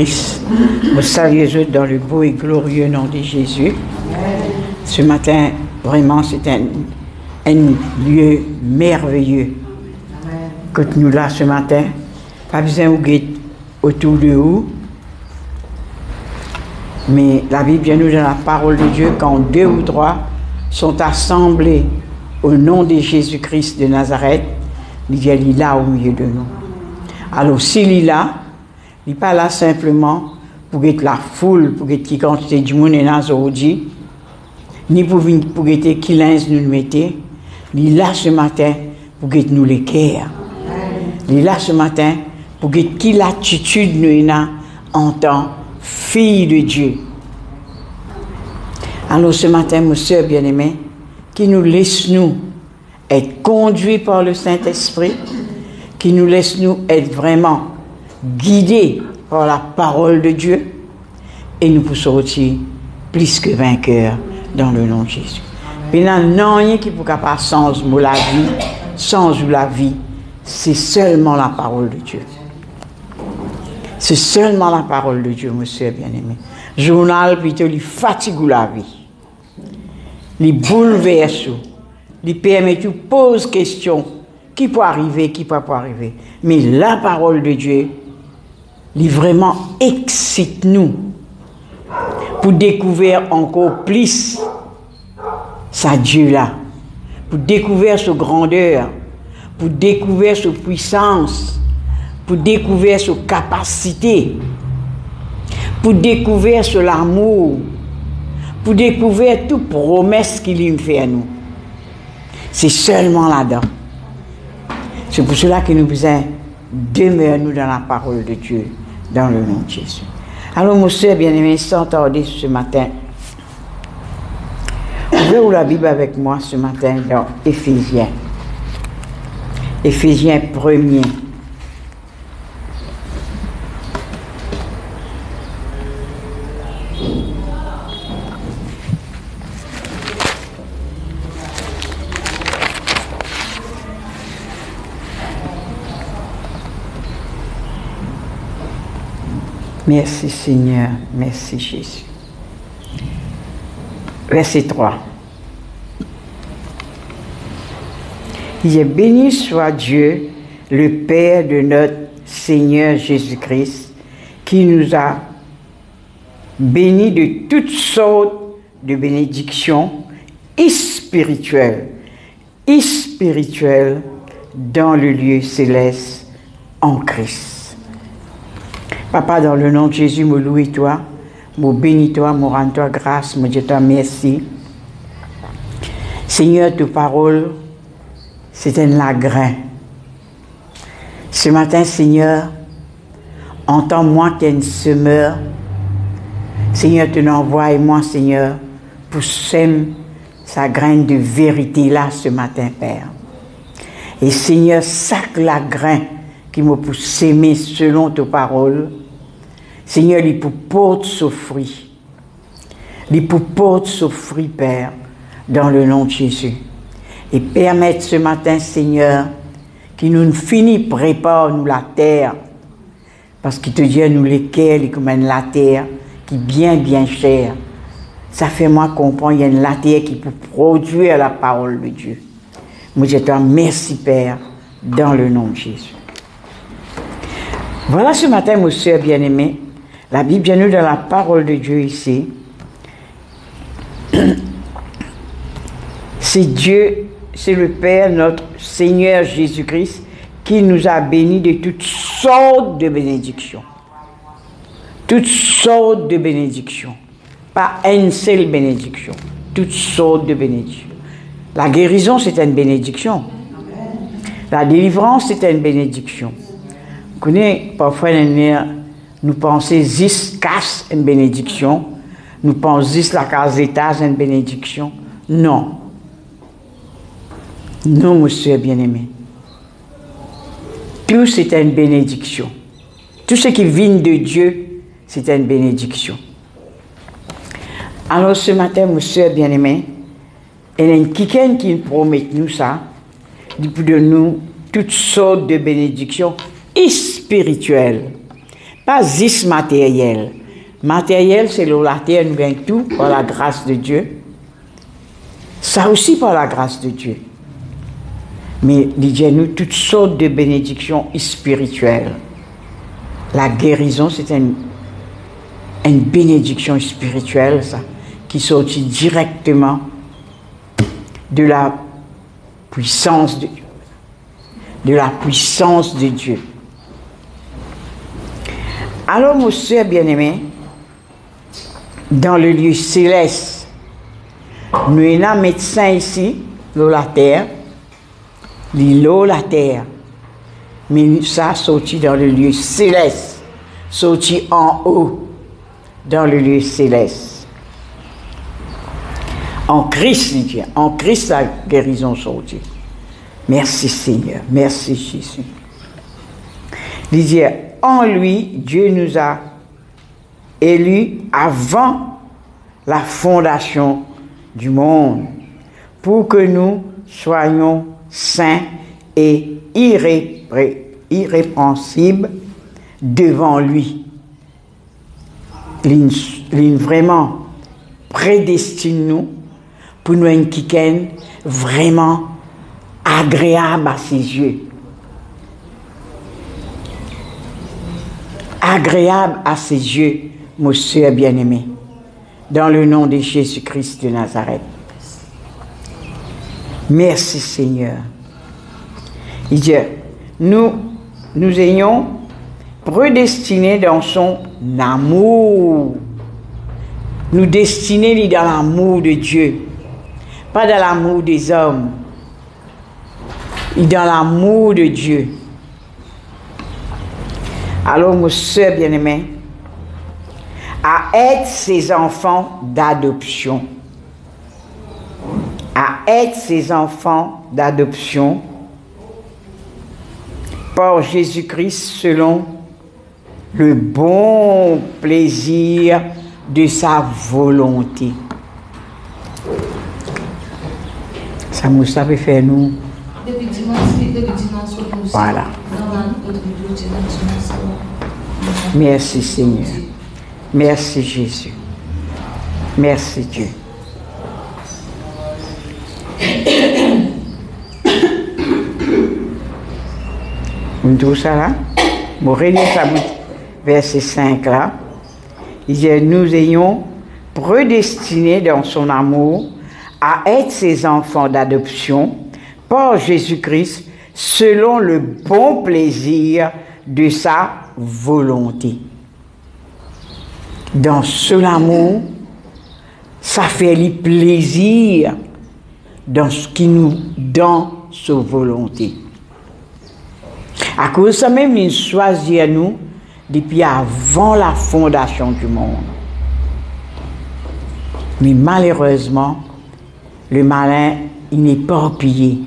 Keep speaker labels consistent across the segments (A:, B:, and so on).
A: Vous saluez dans le beau et glorieux nom de Jésus. Ce matin, vraiment, c'est un lieu merveilleux que nous là ce matin. Pas besoin de guetter autour de vous. Mais la Bible nous donne la parole de Dieu quand 2 ou 3 sont assemblés au nom de Jésus-Christ de Nazareth, il est là au milieu de nous. Alors s'il est là, il n'est pas là simplement pour être la foule, pour être qui quantité du monde est là aujourd'hui, ni pour être qui lance nous mettez. Il est là ce matin pour être nous les cœurs. Il est là ce matin pour être qui l'attitude nous a en tant fille de Dieu. Alors ce matin, mes sœurs bien-aimées, qui nous laisse nous être conduits par le Saint-Esprit, qui nous laisse nous être vraiment guidés par la parole de Dieu, et nous pouvons sortir plus que vainqueurs dans le nom de Jésus. Il n'y a rien qui peut pas sans la vie, sans la vie, c'est seulement la parole de Dieu. C'est seulement la parole de Dieu, monsieur bien-aimé. Journal, plutôt, il fatigue la vie. Il bouleverse, il permet de poser question. Qui peut arriver, qui peut pas arriver. Mais la parole de Dieu, il vraiment excite nous pour découvrir encore plus sa Dieu là, pour découvrir sa grandeur, pour découvrir sa puissance, pour découvrir sa capacité, pour découvrir son amour, pour découvrir toute promesse qu'il me fait à nous. C'est seulement là-dedans. C'est pour cela que nous besoin demeurer nous dans la parole de Dieu, dans le nom de Jésus. Alors, mon soeur bien-aimé, sans tarder ce matin, ouvrez la Bible avec moi ce matin dans Éphésiens. Éphésiens 1er. Merci Seigneur, merci Jésus. Verset 3. Il est béni soit Dieu, le Père de notre Seigneur Jésus-Christ, qui nous a bénis de toutes sortes de bénédictions spirituelles dans le lieu céleste en Christ. Papa, dans le nom de Jésus, me loue toi, me bénis toi, me rends toi grâce, me dis toi merci. Seigneur, ta parole, c'est un lagrin. Ce matin, Seigneur, entends-moi qu'il y a une semeur. Seigneur, tu l'envoies, moi, Seigneur, pour sème sa graine de vérité là ce matin, Père. Et Seigneur, sac la grain qui me pousse s'aimer selon ta parole. Seigneur, il peut porter ce fruit. Il peut porter ce fruit, Père, dans le nom de Jésus. Et permettre ce matin, Seigneur, qu'il nous finit prépare nous la terre. Parce qu'il te dit à nous lesquels, il commande la terre, qui est bien, bien chère. Ça fait moi comprendre, il y a une la terre qui peut produire la parole de Dieu. Moi, je te remercie, Père, dans le nom de Jésus. Voilà ce matin, mes sœurs bien-aimées, la Bible vient nous dans la parole de Dieu ici. C'est Dieu, c'est le Père, notre Seigneur Jésus-Christ, qui nous a bénis de toutes sortes de bénédictions. Toutes sortes de bénédictions. Pas une seule bénédiction. Toutes sortes de bénédictions. La guérison, c'est une bénédiction. La délivrance, c'est une bénédiction. Vous connaissez, parfois, nous pensons 10 casse une bénédiction. Nous pensons 10 la case d'étage une bénédiction. Non. Non, monsieur bien-aimé. Tout, c'est une bénédiction. Tout ce qui vient de Dieu, c'est une bénédiction. Alors, ce matin, monsieur bien-aimé, il y a quelqu'un qui promet nous ça, de nous toutes sortes de bénédictions spirituelles. Pas juste matériel. Matériel, c'est la terre, nous gagne tout par la grâce de Dieu. Ça aussi par la grâce de Dieu. Mais il y a nous toutes sortes de bénédictions spirituelles. La guérison, c'est une bénédiction spirituelle, ça, qui sortit directement de la puissance de Dieu. De la puissance de Dieu. Alors, mon soeur bien-aimé, dans le lieu céleste, nous avons un médecin ici, la terre, l'îlot, la terre. Mais ça sorti dans le lieu céleste, sorti en haut, dans le lieu céleste. En Christ, il dit, en Christ, la guérison sortie. Merci Seigneur, merci Jésus. Il dit, en lui, Dieu nous a élus avant la fondation du monde, pour que nous soyons saints et irrépréhensibles devant lui. Il vraiment prédestine nous pour nous un quelqu'un vraiment agréable à ses yeux. Agréable à ses yeux, mon soeur bien-aimé, dans le nom de Jésus-Christ de Nazareth. Merci Seigneur. Il dit, nous ayons prédestinés dans son amour. Nous destinés dans l'amour de Dieu, pas dans l'amour des hommes, dans l'amour de Dieu. Alors, mon soeur bien-aimée, à être ses enfants d'adoption. À être ses enfants d'adoption par Jésus-Christ selon le bon plaisir de sa volonté. Ça nous savait faire nous. Voilà. Merci Seigneur. Merci Jésus. Merci Dieu. On trouve ça là? Bon, relire ça, verset 5 là. Il dit, nous ayons prédestinés dans son amour à être ses enfants d'adoption par Jésus-Christ selon le bon plaisir de sa volonté. Dans ce amour, ça fait le plaisir dans ce qui nous donne sa volonté. À cause de ça même, il choisit à nous depuis avant la fondation du monde. Mais malheureusement, le malin, il n'est pas éparpillé.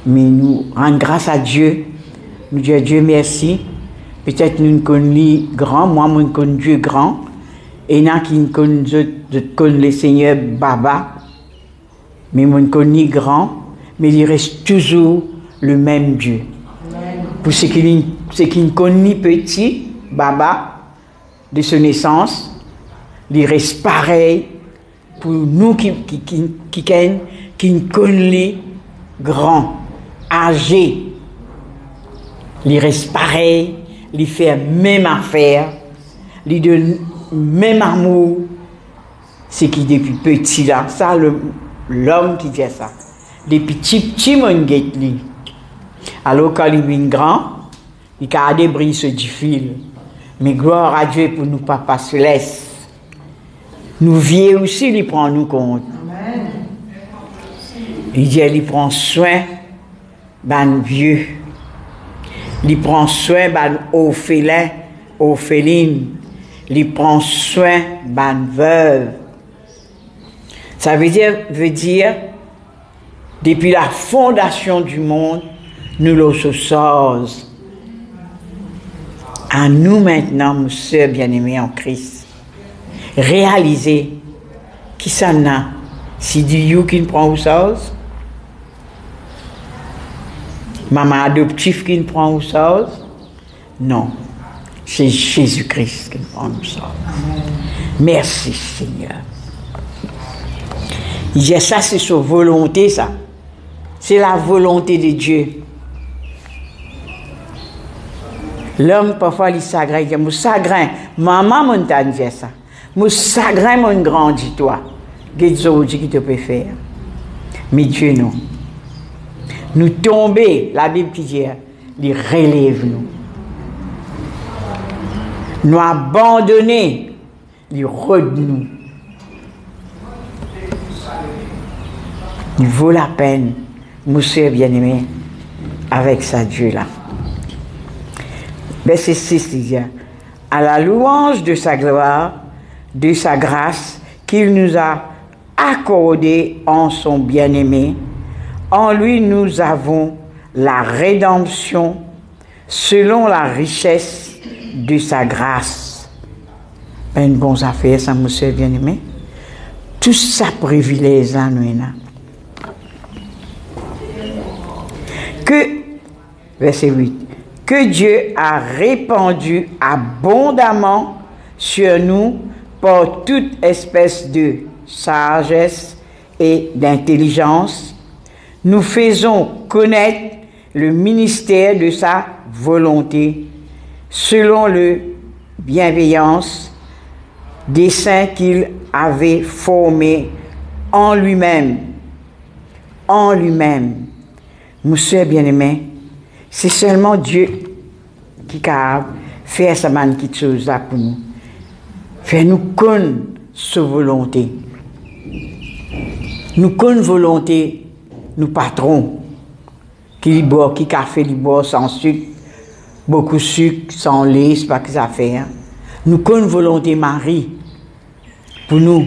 A: Mais nous rendons grâce à Dieu. Nous disons Dieu merci. Peut-être nous connaissons grand, moi je connais Dieu grand. Et il y en a qui connaissent le Seigneur Baba. Mais je connais grand. Mais il reste toujours le même Dieu. Pour ceux qui ne connaissent petit, Baba, de sa naissance, il reste pareil pour nous qui ne connaissent grand, âgé. Il reste pareil, il fait même affaire, il donne même amour. C'est qui depuis petit là, ça l'homme qui dit ça. Depuis petit mon guette lui. Alors quand il est grand, il a débris ce fil. Mais gloire à Dieu pour nous papa céleste. Nous vieux aussi, il prend nous compte. Amen. Il dit, il prend soin de nos vieux. Il prend soin de nos orphelins, orphelines. Il prend soin de nos veuves. Ça veut dire, depuis la fondation du monde, nous le sommes. À nous maintenant, mes sœurs bien-aimées en Christ, réaliser qui ça n'a. Si Dieu qui nous prend aux choses, maman adoptive qui nous prend aux choses, non. C'est Jésus-Christ qui nous sauve. Merci Seigneur. Il dit ça, c'est sa volonté, ça. C'est la volonté de Dieu. L'homme, parfois, il s'aggrain. Il dit, mon sagrin, maman m'a dit ça. Mon sagrin m'a grandi, toi. Qu'est-ce que tu peux faire? Mais Dieu, non. Nous tomber, la Bible qui dit, il relève nous. Nous abandonner, il redonne nous. Il vaut la peine, monsieur bien-aimé, avec sa Dieu-là. Verset 6, il dit, à la louange de sa gloire, de sa grâce, qu'il nous a accordée en son bien-aimé, en lui nous avons la rédemption selon la richesse de sa grâce. Une bonne affaire, ça, monsieur bien-aimé. Tout ça privilège là, nous, que, verset 8, que Dieu a répandu abondamment sur nous par toute espèce de sagesse et d'intelligence, nous faisons connaître le ministère de sa volonté, selon le bienveillance des saints qu'il avait formés en lui-même. En lui-même. Monsieur bien-aimé, c'est seulement Dieu qui a fait sa petite chose là pour nous. Faire nous connaître sa volonté. Nous connaissons volonté, nous patrons, qui boit, qui café, qui boit sans sucre, beaucoup de sucre, sans lait, c'est pas que ça fait. Hein. Nous connaissons volonté Marie, pour nous,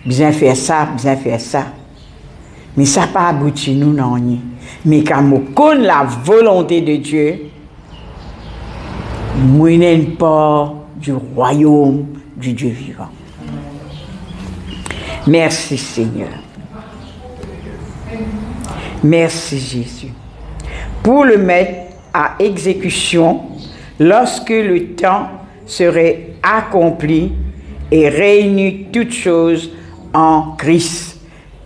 A: bien faire ça, bien faire ça. Mais ça n'a pas abouti, nous, non. Mais quand nous connaissons la volonté de Dieu, nous sommes pas du royaume du Dieu vivant. Merci Seigneur. Merci Jésus. Pour le mettre à exécution lorsque le temps serait accompli et réunir toutes choses en Christ,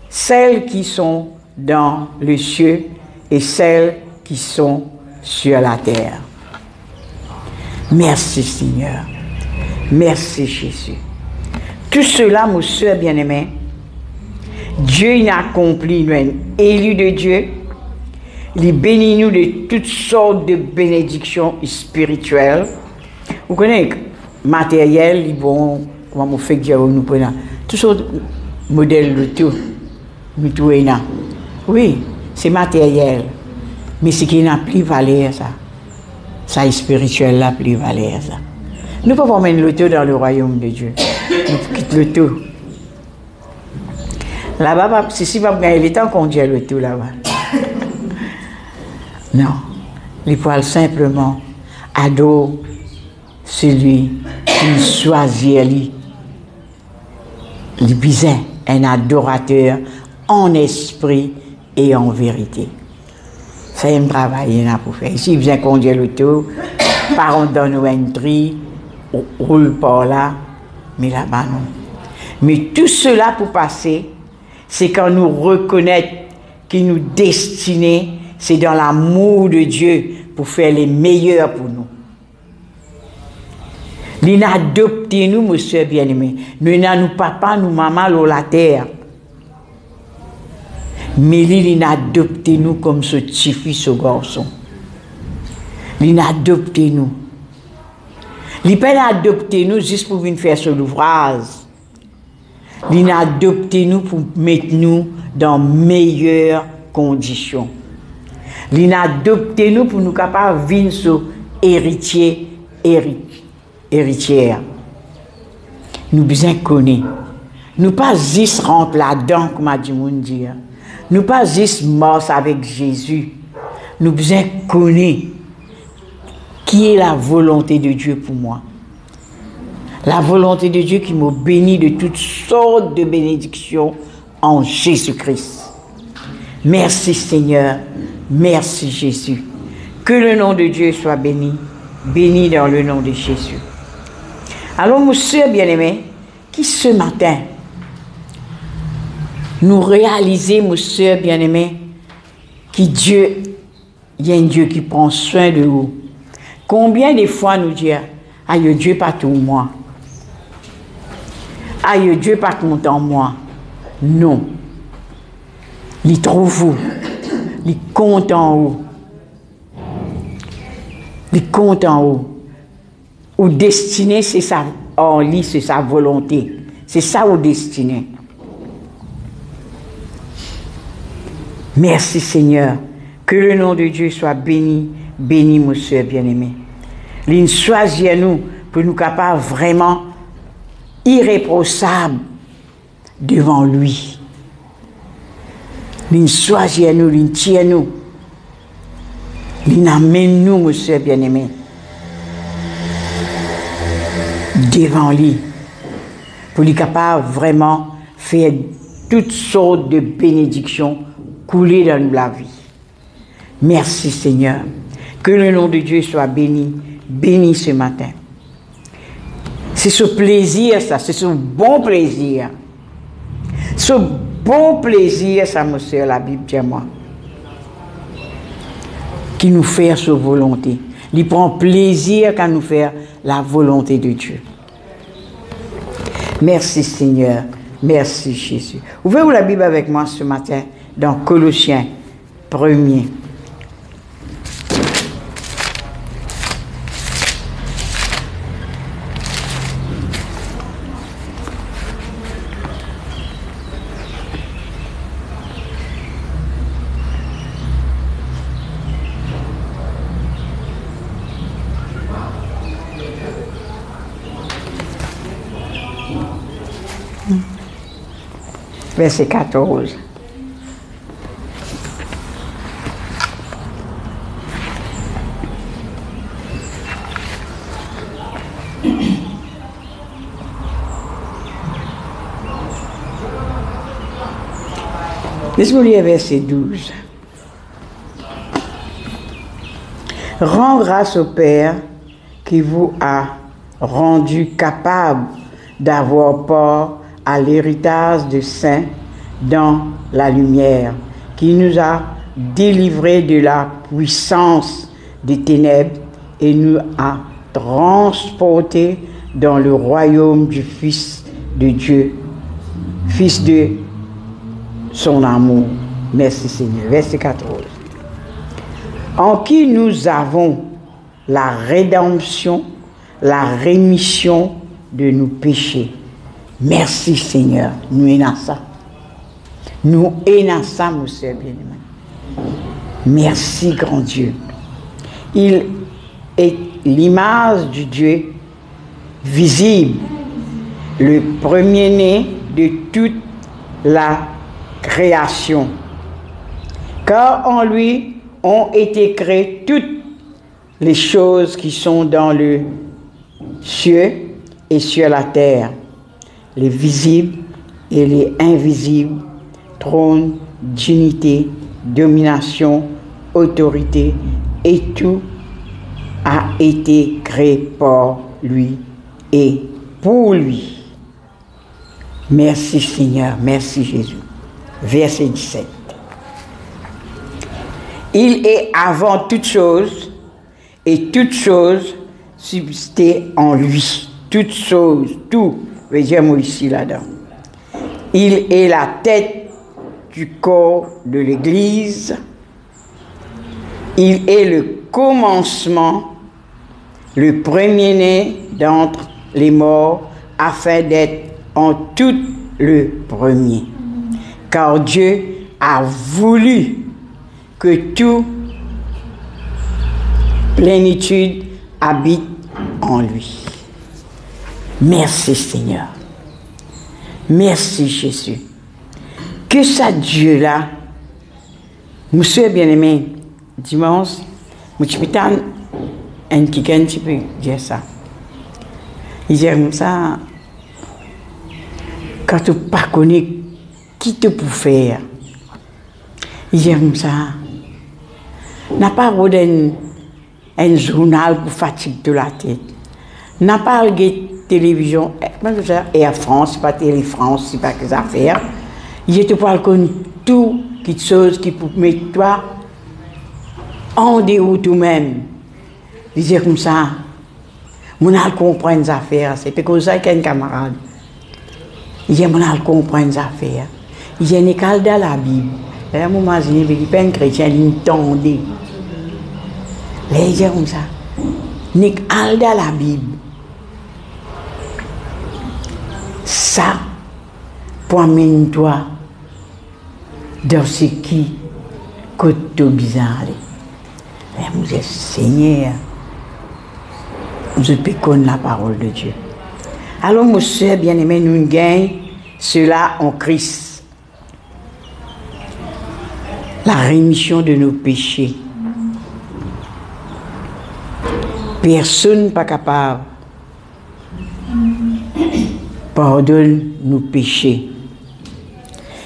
A: celles qui sont dans les cieux et celles qui sont sur la terre. Merci Seigneur. Merci Jésus. Tout cela, mon soeur bien-aimé, Dieu il a accompli, nous élus de Dieu, il bénit nous de toutes sortes de bénédictions spirituelles. Vous connaissez, matériel, il bon, comment on fait que Dieu nous prend, toutes sortes de modèles de tout, nous tout est là. Oui, c'est matériel, mais ce qui n'a plus valeur, ça est spirituel, là, plus valeur, ça. Nous pouvons mettre le tout dans le royaume de Dieu. Nous quittons le tout. Là-bas, si va gagner le temps qu'on dit le tout là-bas. Non. Il faut simplement adorer celui qui choisit lui. Il besoin un adorateur en esprit et en vérité. C'est un travail pour faire. Ici, il vient conduire le tout. Par contre, dans nos entrées, on roule par là, mais là-bas, non. Mais tout cela pour passer, c'est quand nous reconnaissons qu'il nous destinait, c'est dans l'amour de Dieu pour faire les meilleurs pour nous. Il a adopté nous, monsieur bien-aimé. Nous n'avons papa, nous maman, sur la terre. Mais il a adopté nous comme ce petit fils, ce garçon. Il a adopté nous. Il n'a pas adopté nous juste pour venir faire ce ouvrage. Il a adopté nous pour mettre nous dans meilleures conditions. Il a adopté nous pour nous capables de vivre sur héritier, héritière. Nous besoin connaître. Nous pas juste rentrer là-dedans, comme a dit mon Dieu. Nous pas juste mort avec Jésus. Nous besoin connaître qui est la volonté de Dieu pour moi. La volonté de Dieu qui m'a béni de toutes sortes de bénédictions en Jésus-Christ. Merci Seigneur. Merci Jésus. Que le nom de Dieu soit béni béni dans le nom de Jésus. Alors, mon soeur bien-aimé, qui ce matin nous réaliser, mon soeur bien-aimé, que Dieu, il y a un Dieu qui prend soin de vous. Combien de fois nous dire, aïe, Dieu pas tout moi. Aïe, Dieu pas content moi. Non. Il trouve vous. Il compte en vous. Il compte en vous. Ou destiné, c'est ça. En lui, c'est sa volonté. C'est ça ou destiné. Merci Seigneur. Que le nom de Dieu soit béni. Béni, mon soeur bien-aimé. Il choisit nous pour nous capables vraiment irréprochables devant lui. Il choisit nous, il tient nous. Il amène nous, mon soeur bien-aimé, devant lui. Pour lui capable vraiment faire toutes sortes de bénédictions couler dans la vie. Merci Seigneur. Que le nom de Dieu soit béni, béni ce matin. C'est ce plaisir, ça, c'est ce bon plaisir. Ce bon plaisir, ça, mon soeur, la Bible dit moi, qui nous fait sa volonté. Il prend plaisir qu'à nous faire la volonté de Dieu. Merci Seigneur, merci Jésus. Ouvrez-vous la Bible avec moi ce matin dans Colossiens 1er. Verset 14. Laisse-moi lire verset 12. Rends grâce au Père qui vous a rendu capable d'avoir part à l'héritage des saints dans la lumière, qui nous a délivrés de la puissance des ténèbres et nous a transportés dans le royaume du Fils de Dieu, Fils de son amour. Merci Seigneur. Verset 14. En qui nous avons la rédemption, la rémission de nos péchés. Merci Seigneur. Nous aimons ça. Nous aimons ça, mon soeur bien-aimé. Merci grand Dieu. Il est l'image du Dieu visible, le premier-né de toute la création. Car en lui ont été créées toutes les choses qui sont dans le ciel et sur la terre, les visibles et les invisibles, trône, dignité, domination, autorité, et tout a été créé par lui et pour lui. Merci Seigneur, merci Jésus. Verset 17. Il est avant toute chose, et toute chose subsistait en lui. Toute chose, tout, veut dire moi ici là-dedans. Il est la tête du corps de l'Église. Il est le commencement, le premier-né d'entre les morts, afin d'être en tout le premier. Car Dieu a voulu que toute plénitude habite en lui. Merci Seigneur. Merci Jésus. Que ça Dieu-là, monsieur bien-aimé, dimanche, je suis un qui peut dire ça. Il dit comme ça, quand tu ne connais pas qui te peut faire, il dit comme ça, n'a pas rodé un journal pour fatiguer de la tête. N'a pas de télévision, Air France, c'est pas Télé France, c'est pas que ça affaires. Je te parle comme tout quelque chose qui peut mettre toi en dehors toi-même. Disais comme ça, on a compris les affaires, c'est comme ça qu'un camarade. Il dit, on a compris les affaires. Il y a une école dans la Bible. Et là, moi, je dis, il y a un chrétien, il m'entendait. Là, il dit comme ça, une école dans la Bible. Ça, pour amener toi dans ce qui coûte bizarre. Et vous êtes Seigneur, je peux connaître la parole de Dieu. Alors, mon soeur bien-aimé, nous gagnons cela en Christ. La rémission de nos péchés. Personne n'est pas capable. Pardonne nos péchés.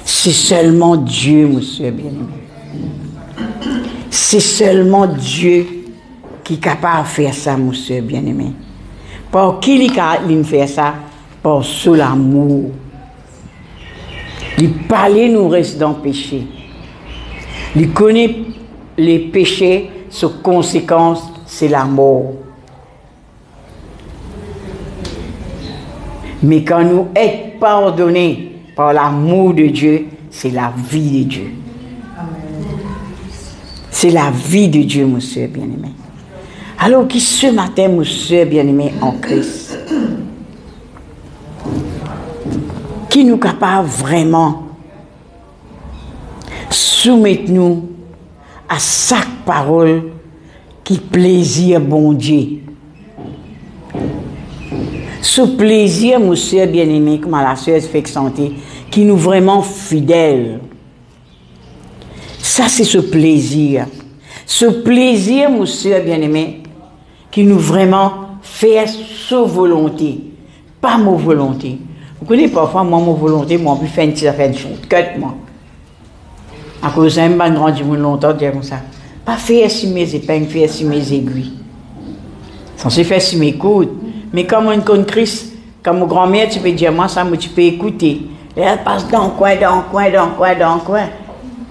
A: C'est seulement Dieu, monsieur bien-aimé. C'est seulement Dieu qui est capable de faire ça, monsieur bien-aimé. Par qui il fait ça? Par sous l'amour. Il parle, nous reste dans le péché. Il connaît les péchés, ses conséquences, c'est la mort. Mais quand nous sommes pardonnés par l'amour de Dieu, c'est la vie de Dieu. C'est la vie de Dieu, monsieur bien-aimé. Alors, qui ce matin, monsieur bien-aimé, en Christ, qui nous capable vraiment soumettre nous à chaque parole qui plaisir bon Dieu. Ce plaisir, monsieur bien-aimé, comme la sœur fait sentir, qui nous vraiment fidèle. Ça, c'est ce plaisir. Ce plaisir, monsieur bien-aimé, qui nous vraiment fait sa volonté, pas ma volonté. Vous connaissez parfois, moi, ma volonté, moi, je fais une petite affaire de shortcut, moi. À cause d'un ban rendu longtemps, dire comme ça. Pas faire sur mes épingles, faire sur mes aiguilles. Censé faire sur mes coudes. Mais comme on connaît Christ, comme mon grand-mère, tu peux dire, moi, ça, tu peux écouter. Et elle passe dans le coin, dans le coin, dans le coin, dans le coin.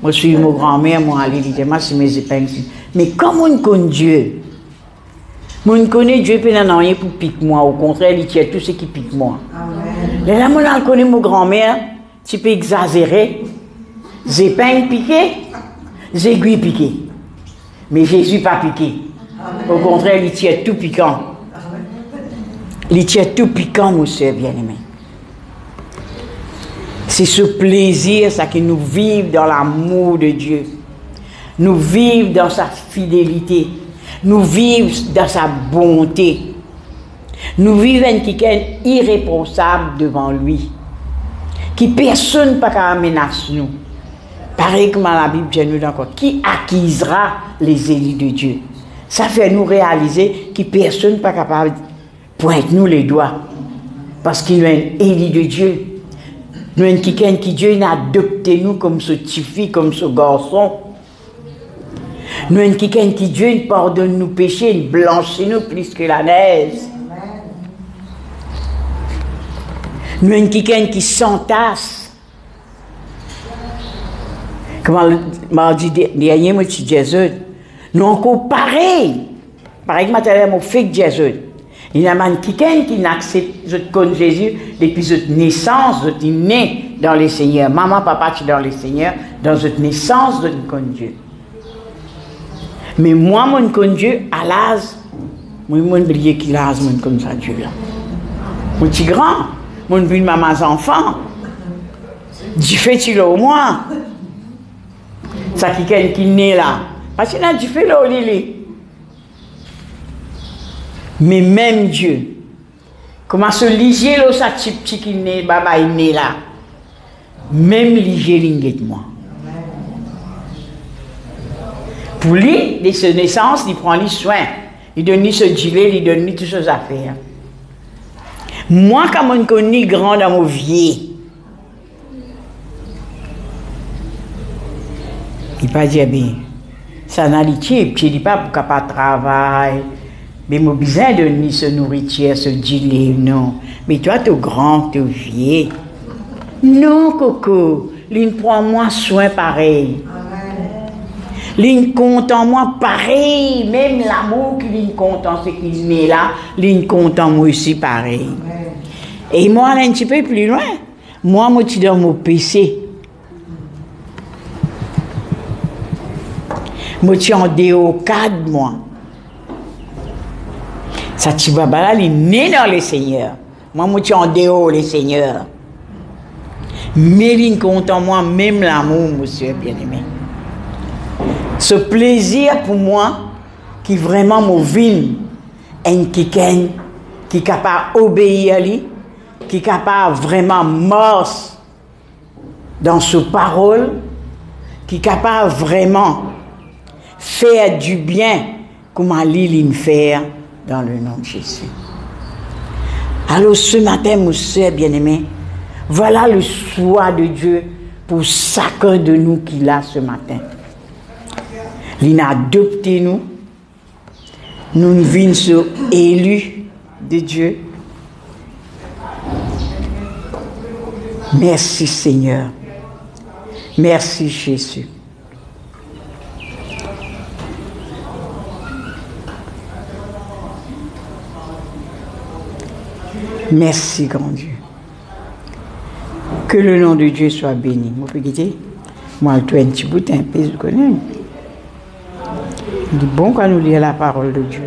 A: Moi, je suis mon grand-mère, moi, allez, dis-moi, c'est mes épingles. Mais comme on connaît Dieu, on connaît Dieu, puis il n'y a rien pour piquer moi. Au contraire, il tient tout ce qui pique moi. Et là, moi, on connaît mon grand-mère, tu peux exagérer. Les épingles piquées, les aiguilles piquées. Mais Jésus pas piqué. Au contraire, il tient tout piquant. Il tient tout piquant, mon soeur bien-aimé. C'est ce plaisir, ça que nous vivons dans l'amour de Dieu. Nous vivons dans sa fidélité. Nous vivons dans sa bonté. Nous vivons quelqu'un irréprochable devant lui. Qui personne ne peut menacer nous. Pareil comme la Bible dit nous encore. Qui acquisera les élus de Dieu? Ça fait nous réaliser que personne n'est pas capable de pointer nous les doigts. Parce qu'il y a un élu de Dieu. Nous avons quelqu'un qui Dieu a adopté nous comme ce petit fille, comme ce garçon. Nous avons quelqu'un qui Dieu pardonne nos péchés, il blanchit nous plus que la neige. Nous avons quelqu'un qui s'entasse. Comme mardi dernier, moi, je dis Jésus. Nous encore pareil. Pareil que maintenant, mon fils Jésus. Il y a quelqu'un qui n'accepte, je connais Jésus depuis votre naissance, je suis né dans le Seigneur. Maman, papa, tu es dans le Seigneur. Dans votre naissance, je connais Dieu. Mais moi, je connais Dieu à l'âge. Moi, je brille qu'il a l'âge, je connais ça Dieu là. Je suis grand. Je suis maman enfant. Dieu fait-il au moins. Ça quelqu'un qui est né là. Parce qu'il a Dieu fait là au Lili. Mais même Dieu, comment se liger là, ça petit qui est né, baba est né là. Même liger l'inguette moi. Pour lui, de sa naissance, il prend les soins. Il donne lui ce gilet, il donne lui toutes ses affaires. Moi, comme on connaît grand dans mon vie, il pas dire bien. Ça n'a l'itier, puis il dit pas pour capable travailler. Mais moi besoin de ni se nourriture, se gilet, non. Mais toi, tu es grand, tu es vieux. Non, Coco, l'une prend moi soin pareil. L'une compte en moi pareil. Même l'amour qu'il compte en ce qu'il met là, l'une compte en moi aussi pareil. Et moi, là, un petit peu plus loin, moi, je suis dans mon PC. Je suis en déo cadre, moi. Ça, tu vas là, il est né dans le Seigneur. Moi, je suis en déo, le Seigneur. Mais il compte en moi, même l'amour, monsieur bien-aimé. Ce plaisir pour moi, qui vraiment m'ovine, qui est capable d'obéir à lui, qui est capable vraiment morse dans ses paroles, qui est capable vraiment faire du bien, comme il fait dans le nom de Jésus. Alors ce matin, mon soeur bien-aimé, voilà le choix de Dieu pour chacun de nous qu'il a ce matin. Il a adopté nous. Nous sommes élus de Dieu. Merci Seigneur. Merci Jésus. Merci grand Dieu. Que le nom de Dieu soit béni. Vous pouvez quitter? Moi, je suis un petit bout, un peu, je connais. Il est bon quand nous lisons la parole de Dieu.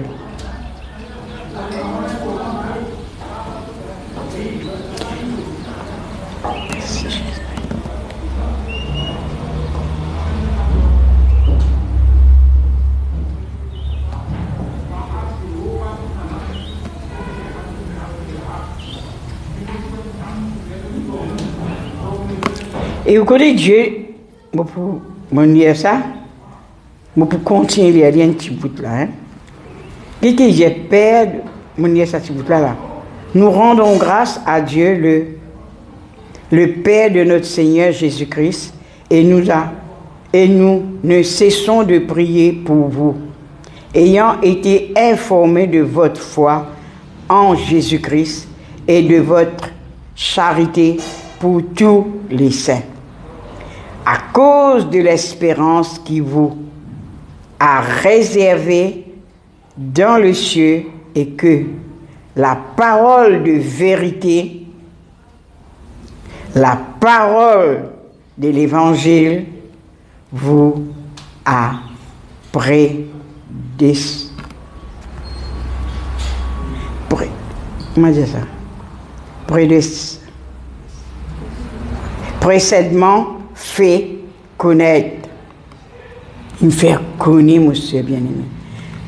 A: Et vous connaissez Dieu, pour dire ça, pour continuer à lire un petit bout là. Qu'est-ce que j'ai peur de dire ça petit bout là? Nous rendons grâce à Dieu, le Père de notre Seigneur Jésus-Christ, et nous ne cessons de prier pour vous, ayant été informés de votre foi en Jésus-Christ et de votre charité pour tous les saints, à cause de l'espérance qui vous a réservée dans le ciel, et que la parole de vérité, la parole de l'évangile vous a précédemment fait connaître. Il me fait connaître, monsieur bien-aimé.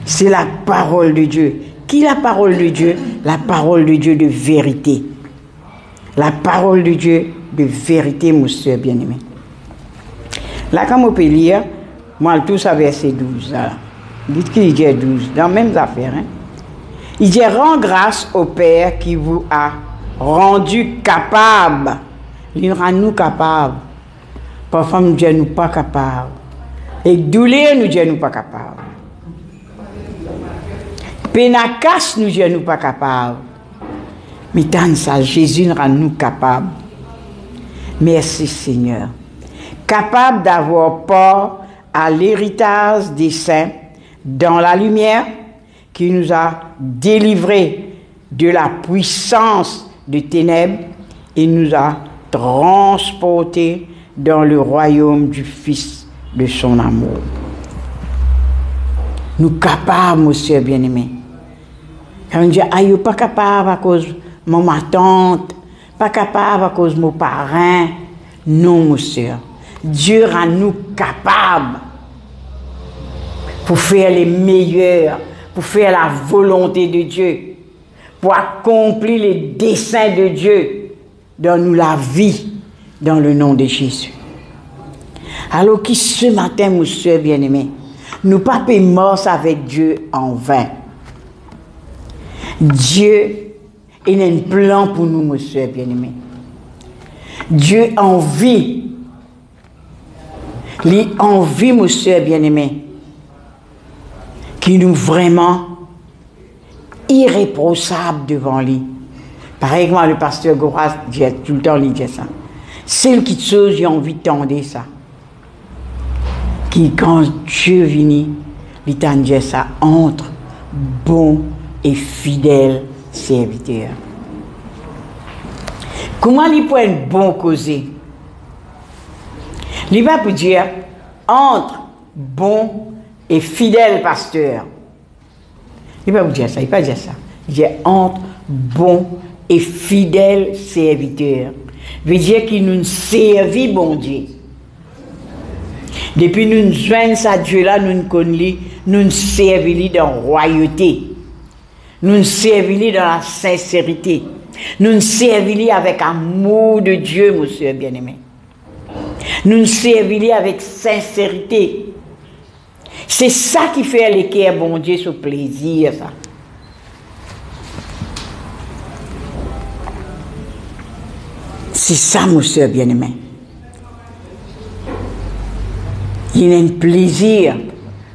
A: C'est la parole de Dieu. Qui est la parole de Dieu? La parole de Dieu de vérité. La parole de Dieu de vérité, monsieur bien-aimé. Là, quand on peut lire, moi, tout ça, verset 12. Là. Dites qu'il dit 12, dans les mêmes affaires. Hein? Il dit, rends grâce au Père qui vous a rendu capable. Il rend nous capables. Parfois, nous disons nous pas capables. Et douleur, nous disons nous pas capables. Pénacasse, nous disons nous pas capables. Mais dans ça, Jésus rend nous capables. Merci Seigneur. Capable d'avoir part à l'héritage des saints dans la lumière qui nous a délivrés de la puissance des ténèbres et nous a transportés dans le royaume du Fils de son amour. Nous capables, monsieur bien-aimé. Quand on dit, ah, je ne suis pas capable à cause de ma tante, pas capable à cause de mes parents. Non, monsieur. Dieu rend nous capables pour faire les meilleurs, pour faire la volonté de Dieu, pour accomplir les desseins de Dieu dans nous la vie, dans le nom de Jésus. Alors qui ce matin, monsieur bien-aimé, nous ne pas mort avec Dieu en vain. Dieu, il a un plan pour nous, monsieur bien-aimé. Dieu envie, monsieur bien-aimé, qui nous vraiment irréprochable devant lui. Pareil que moi, le pasteur Goras dit tout le temps, il dit ça. Celle qui chose, j'ai envie de tendre ça. Qui, quand Dieu vient, il t'a ça entre bon et fidèle serviteur. Comment il peut être bon causé? Il va pour dire entre bon et fidèle pasteur. Il va vous dire ça, il va pas dire ça. Il dit entre bon et fidèle serviteur. Il veut dire qu'il nous servit, bon Dieu. Depuis nous nous joignons à Dieu là, nous nous servons dans la royauté. Nous nous servons dans la sincérité. Nous nous servons avec amour de Dieu, monsieur bien-aimé. Nous nous servons avec sincérité. C'est ça qui fait l'équerre, bon Dieu, ce plaisir, ça. C'est ça, monsieur bien-aimé. Il y a un plaisir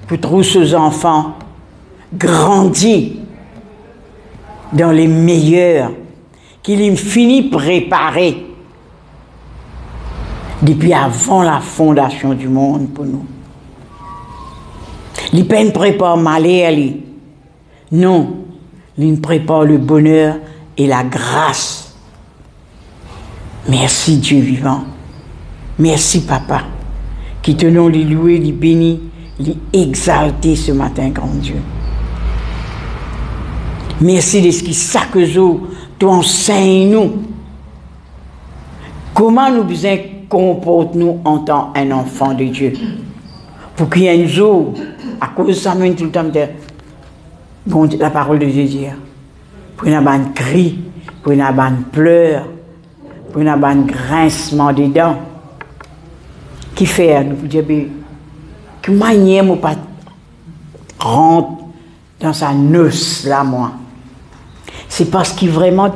A: pour tous ces enfants grandis dans les meilleurs qu'il finit préparer depuis avant la fondation du monde pour nous. Il ne prépare malheur, non, il prépare le bonheur et la grâce. Merci Dieu vivant. Merci Papa, qui tenons les louer, les bénir, les exalter ce matin, grand Dieu. Merci de ce qui chaque jour t'enseigne nous. Comment nous besoin comporter nous en tant qu'un enfant de Dieu. Pour qu'il y ait un jour, à cause de ça, même tout le temps, bon, la parole de Jésus, pour une bonne cri, pour une bonne pleur, pour une bonne grincement des dents. Qui fait, nous dire, que manière moi pas rentre dans sa noce là, moi. C'est parce qu'il vraiment,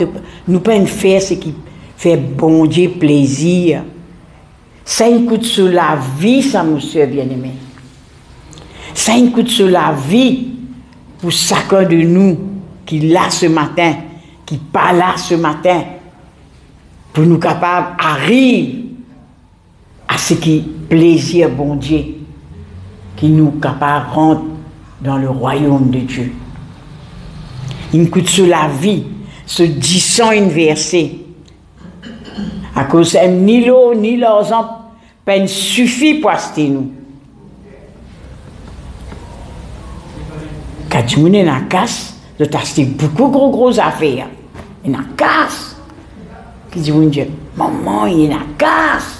A: nous pas faire ce qui fait bon Dieu plaisir. Ça coûte sur la vie, ça, monsieur bien-aimé. Ça coûte sur la vie pour chacun de nous qui est là ce matin, qui n'est pas là ce matin, pour nous capables d'arriver à ce qui plaisir, bon Dieu, qui nous capable de rentrer dans le royaume de Dieu. Il coûte sur la vie, ce 10 ans inversé. À cause de ni l'eau, ni l'argent, peine suffit pour acheter nous. Quand tu es dans la casse, tu as acheté beaucoup de gros affaires. Il y a une casse. Qui dit, mon Dieu, maman, il y a une casse.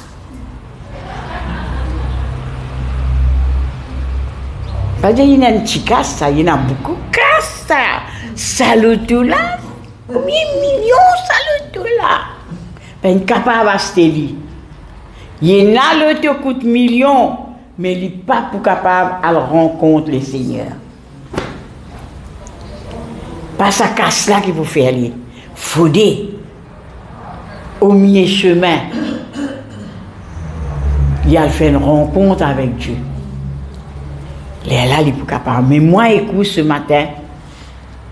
A: Pas dire qu'il y a une petite casse, ça, il y en a beaucoup de casse, ça. Salut tout là. Combien de millions, salut tout là. Ben, capable d'acheter lui. Il y en a l'autre qui coûte millions, mais il n'est pas pour capable à rencontrer le Seigneur. Pas sa casse là qu'il faut faire lui. Faudrait au milieu chemin, il a fait une rencontre avec Dieu. Il est là, il est pour capable. Mais moi, écoute, ce matin,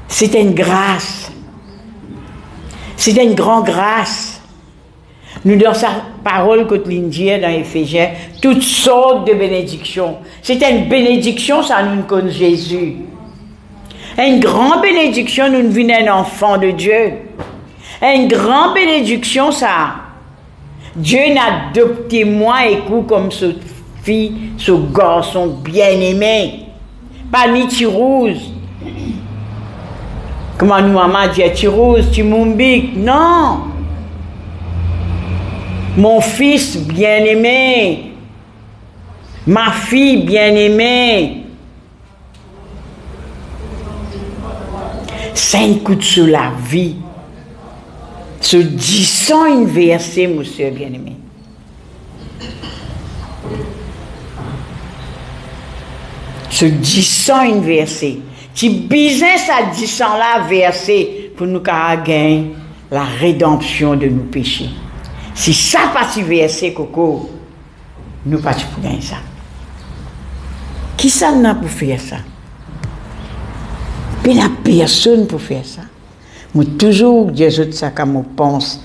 A: c'était une grâce. C'était une grande grâce. Nous, dans sa parole, quand il dit dans Éphésiens, toutes sortes de bénédictions. C'était une bénédiction, ça nous connaît Jésus. Une grande bénédiction, nous venons un enfant de Dieu. Une grande bénédiction, ça. Dieu n'a adopté moi, écoute, comme ce fille, ce garçon bien-aimé. Pas ni Tirouse. Comment nous, maman, dit Tirouse, Timoumbik. Non. Mon fils bien-aimé. Ma fille bien-aimée. Ça coûte sur la vie. Ce 10 ans inversé, monsieur bien-aimé. Ce 10 ans inversé. Tu business à 10 ans là versé pour nous gagner la rédemption de nos péchés. Si ça pas si versé, Coco, nous pas pour gagner ça. Qui ça n'a pour faire ça? Il n'y a personne pour faire ça. Moi, toujours, Jésus, ça, quand je pense,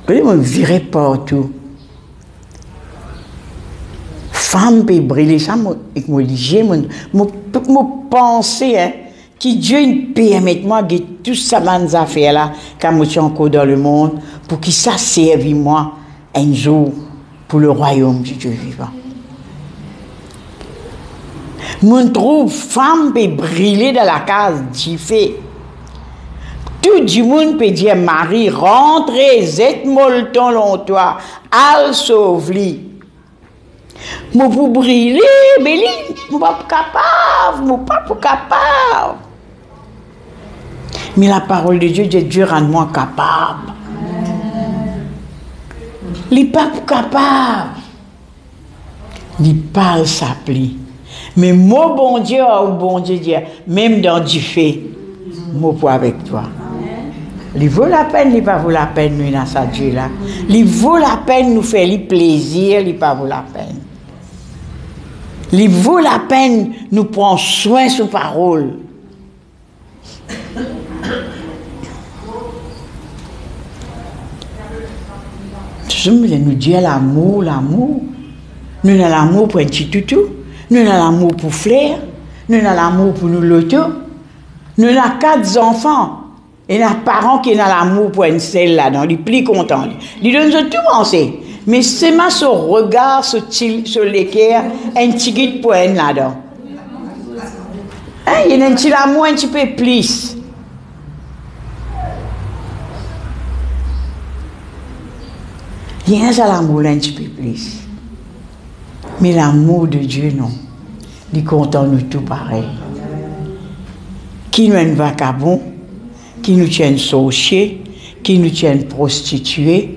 A: je me virais partout. Femme peut briller, ça, je pense, hein, que Dieu me permette moi de tout ça, ces affaires-là, quand je suis encore dans le monde, pour qu'il ça serve moi un jour pour le royaume de Dieu vivant. Je trouve femme peut briller dans la case du fait. Tout le monde peut dire, Marie, rentrez, zet molton long toi, al sauve-li. Moi pour briller, mais je ne suis pas capable. Mais la parole de Dieu, Dieu rend-moi capable. Il n'est pas capable. Il parle s'applique. Mais mon bon Dieu, même dans du fait, moi pour avec toi. Il vaut la peine, il pas vaut la peine, nous, dans sa Dieu là. Il vaut la peine, nous faire le plaisir, il pas vaut la peine. Il vaut la peine, nous prendre soin sur parole. Je nous dis l'amour. Nous avons l'amour pour un petit toutou. Nous avons l'amour pour Flair. Nous avons l'amour pour nous l'auto. Nous avons 4 enfants. Et il y a des parents qui ont l'amour pour une selle là-dedans. Ils sont plus contents. Ils donnent tout penser. Mais c'est ma son regard sur l'équerre, un petit guide pour un là-dedans. Il y a un petit amour un petit peu plus. Il y a un amour un petit peu plus. Mais l'amour de Dieu, non. Il est content nous tout pareil. Qui nous un vagabond, qui nous tienne sorciers, qui nous tienne prostituées,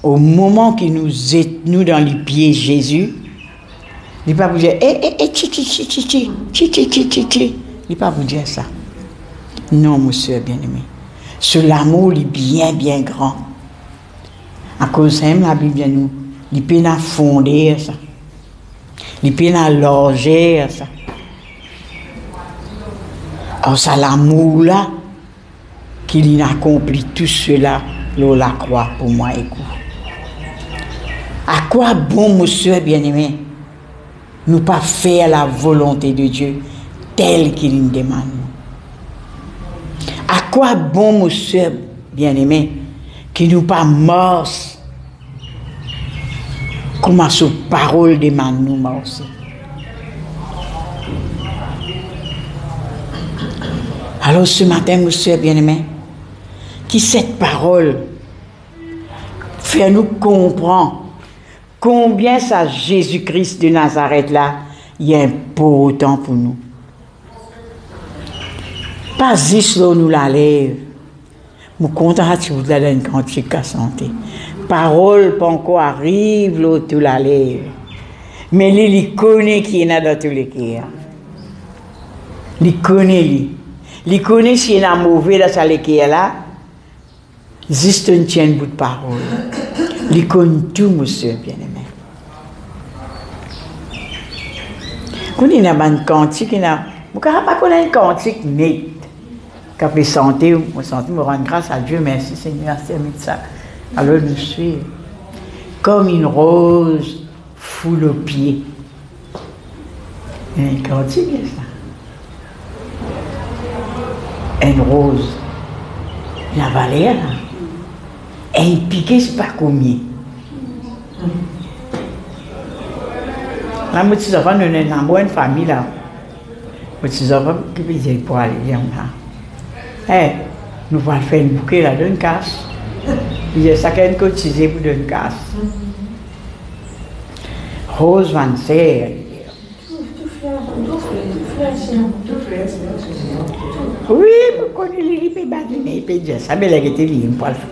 A: au moment qu'il nous est nous dans les pieds de Jésus, il ne va pas vous dire, il ne va pas vous dire ça. Non, monsieur bien-aimé. Ce l'amour est bien, bien grand. À cause de la Bible, nous, il peut nous fonder ça. Il peut nous loger ça. Alors, c'est l'amour là qu'il accomplit tout cela, l'eau la croix pour moi et vous. À quoi bon, monsieur bien-aimé, nous pas faire la volonté de Dieu telle qu'il nous demande? À quoi bon, monsieur bien-aimé, qui nous pas morse comme sa parole demande nous morse? Alors ce matin, monsieur bien-aimé, qui cette parole fait nous comprendre combien ça Jésus-Christ de Nazareth là, il est important pour nous. Pas juste là nous la lève. Nous comptons si vous avez une cantique à santé. Parole pas encore arrive là tout la lève. Mais il connaît qui est dans tous les cœurs. Il connaît lui. Il connaît s'il y a un mauvais dans sa cœur là. Juste un tien bout de parole. Il connaît tout, monsieur bien-aimé. Quand il y a une cantique, vous ne pouvez pas connaître une cantique nette. Quand vous sentez, vous me rendre grâce à Dieu, merci Seigneur, c'est ça. Alors nous suivons. Comme une rose foule aux pieds. Il y a une cantique, ça. Une rose. La valère, un piqué, c'est pas combien. Là, mes petits enfants, nous sommes dans une bonne famille là. Mes petits enfants, qui peuvent dire pour aller là. Nous allons faire une bouquet là d'une casse. Ils disent ça qu'elle cotisé pour d'une casse. Rose Van Serre. Oui, je connais les pays badinés, ils peuvent dire ça, mais elle était libre pour le faire.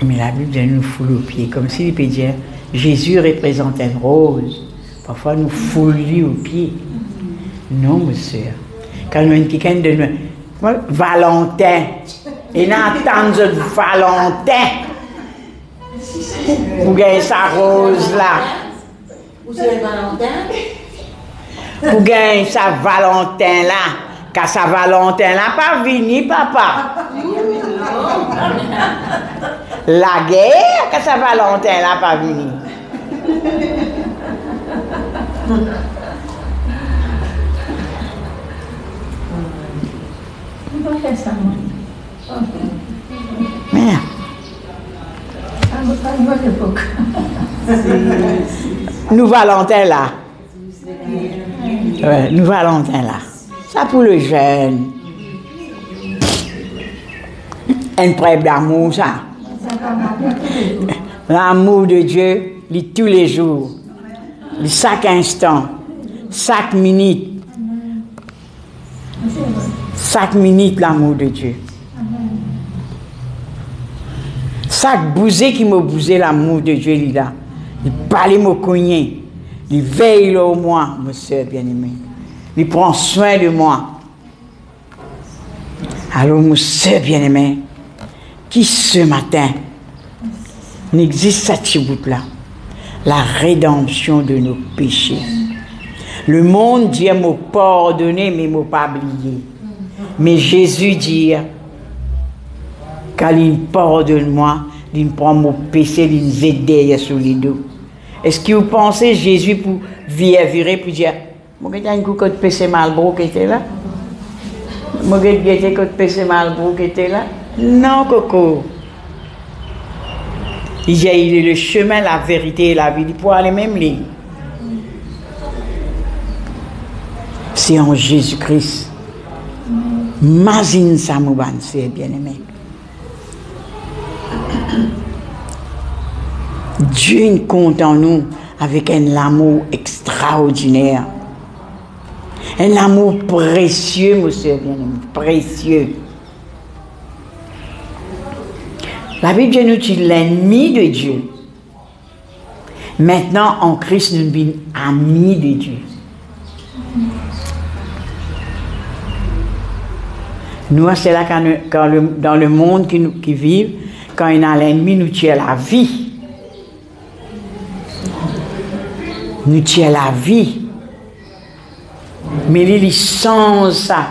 A: Mais la Bible nous foule aux pieds, comme s'il peut dire Jésus représente une rose. Parfois nous foulons aux pieds. Non, monsieur. Quand nous avons quelqu'un de nous, Valentin, et nous attendons Valentin pour gagner sa rose là.
B: Vous êtes Valentin?
A: Pour gagner sa Valentin là. Car sa Valentin là pas vini, papa. La guerre, car sa Valentin là pas vini. Merde. Nous Valentin là. Ouais, nous Valentin là. Ça pour le jeune. Un preuve d'amour, ça. L'amour de Dieu, lit tous les jours, lit chaque instant, chaque minute, l'amour de Dieu. Chaque bousé qui m'a bousé l'amour de Dieu, il là. Il parle mon cogné, il veille au moi, mon soeur bien-aimé. Il prend soin de moi. Alors, mon soeur bien-aimé, qui ce matin n'existe cette bout-là, la rédemption de nos péchés. Le monde dit m'a pardonné, mais m'a pas oublié. Mais Jésus dit, quand il pardonne moi, il prend mon péché, il me derrière sur les dos. Est-ce que vous pensez Jésus pour virer pour dire, moi j'ai un coup de péché Malbro qui était là? Moi j'ai un coup de péché Malbro qui était là? Non, Coco. Il est le chemin, la vérité et la vie. Il peut aller même ligne. C'est en Jésus-Christ. Mazine Samouban, c'est bien aimé. Dieu compte en nous avec un amour extraordinaire. Un amour précieux, monsieur bien aimé. Précieux. La Bible nous dit l'ennemi de Dieu. Maintenant, en Christ, nous sommes amis de Dieu. Nous, c'est là quand dans le monde qui vit, quand il y a l'ennemi, nous tient la vie. Nous tient la vie. Mais il sans ça.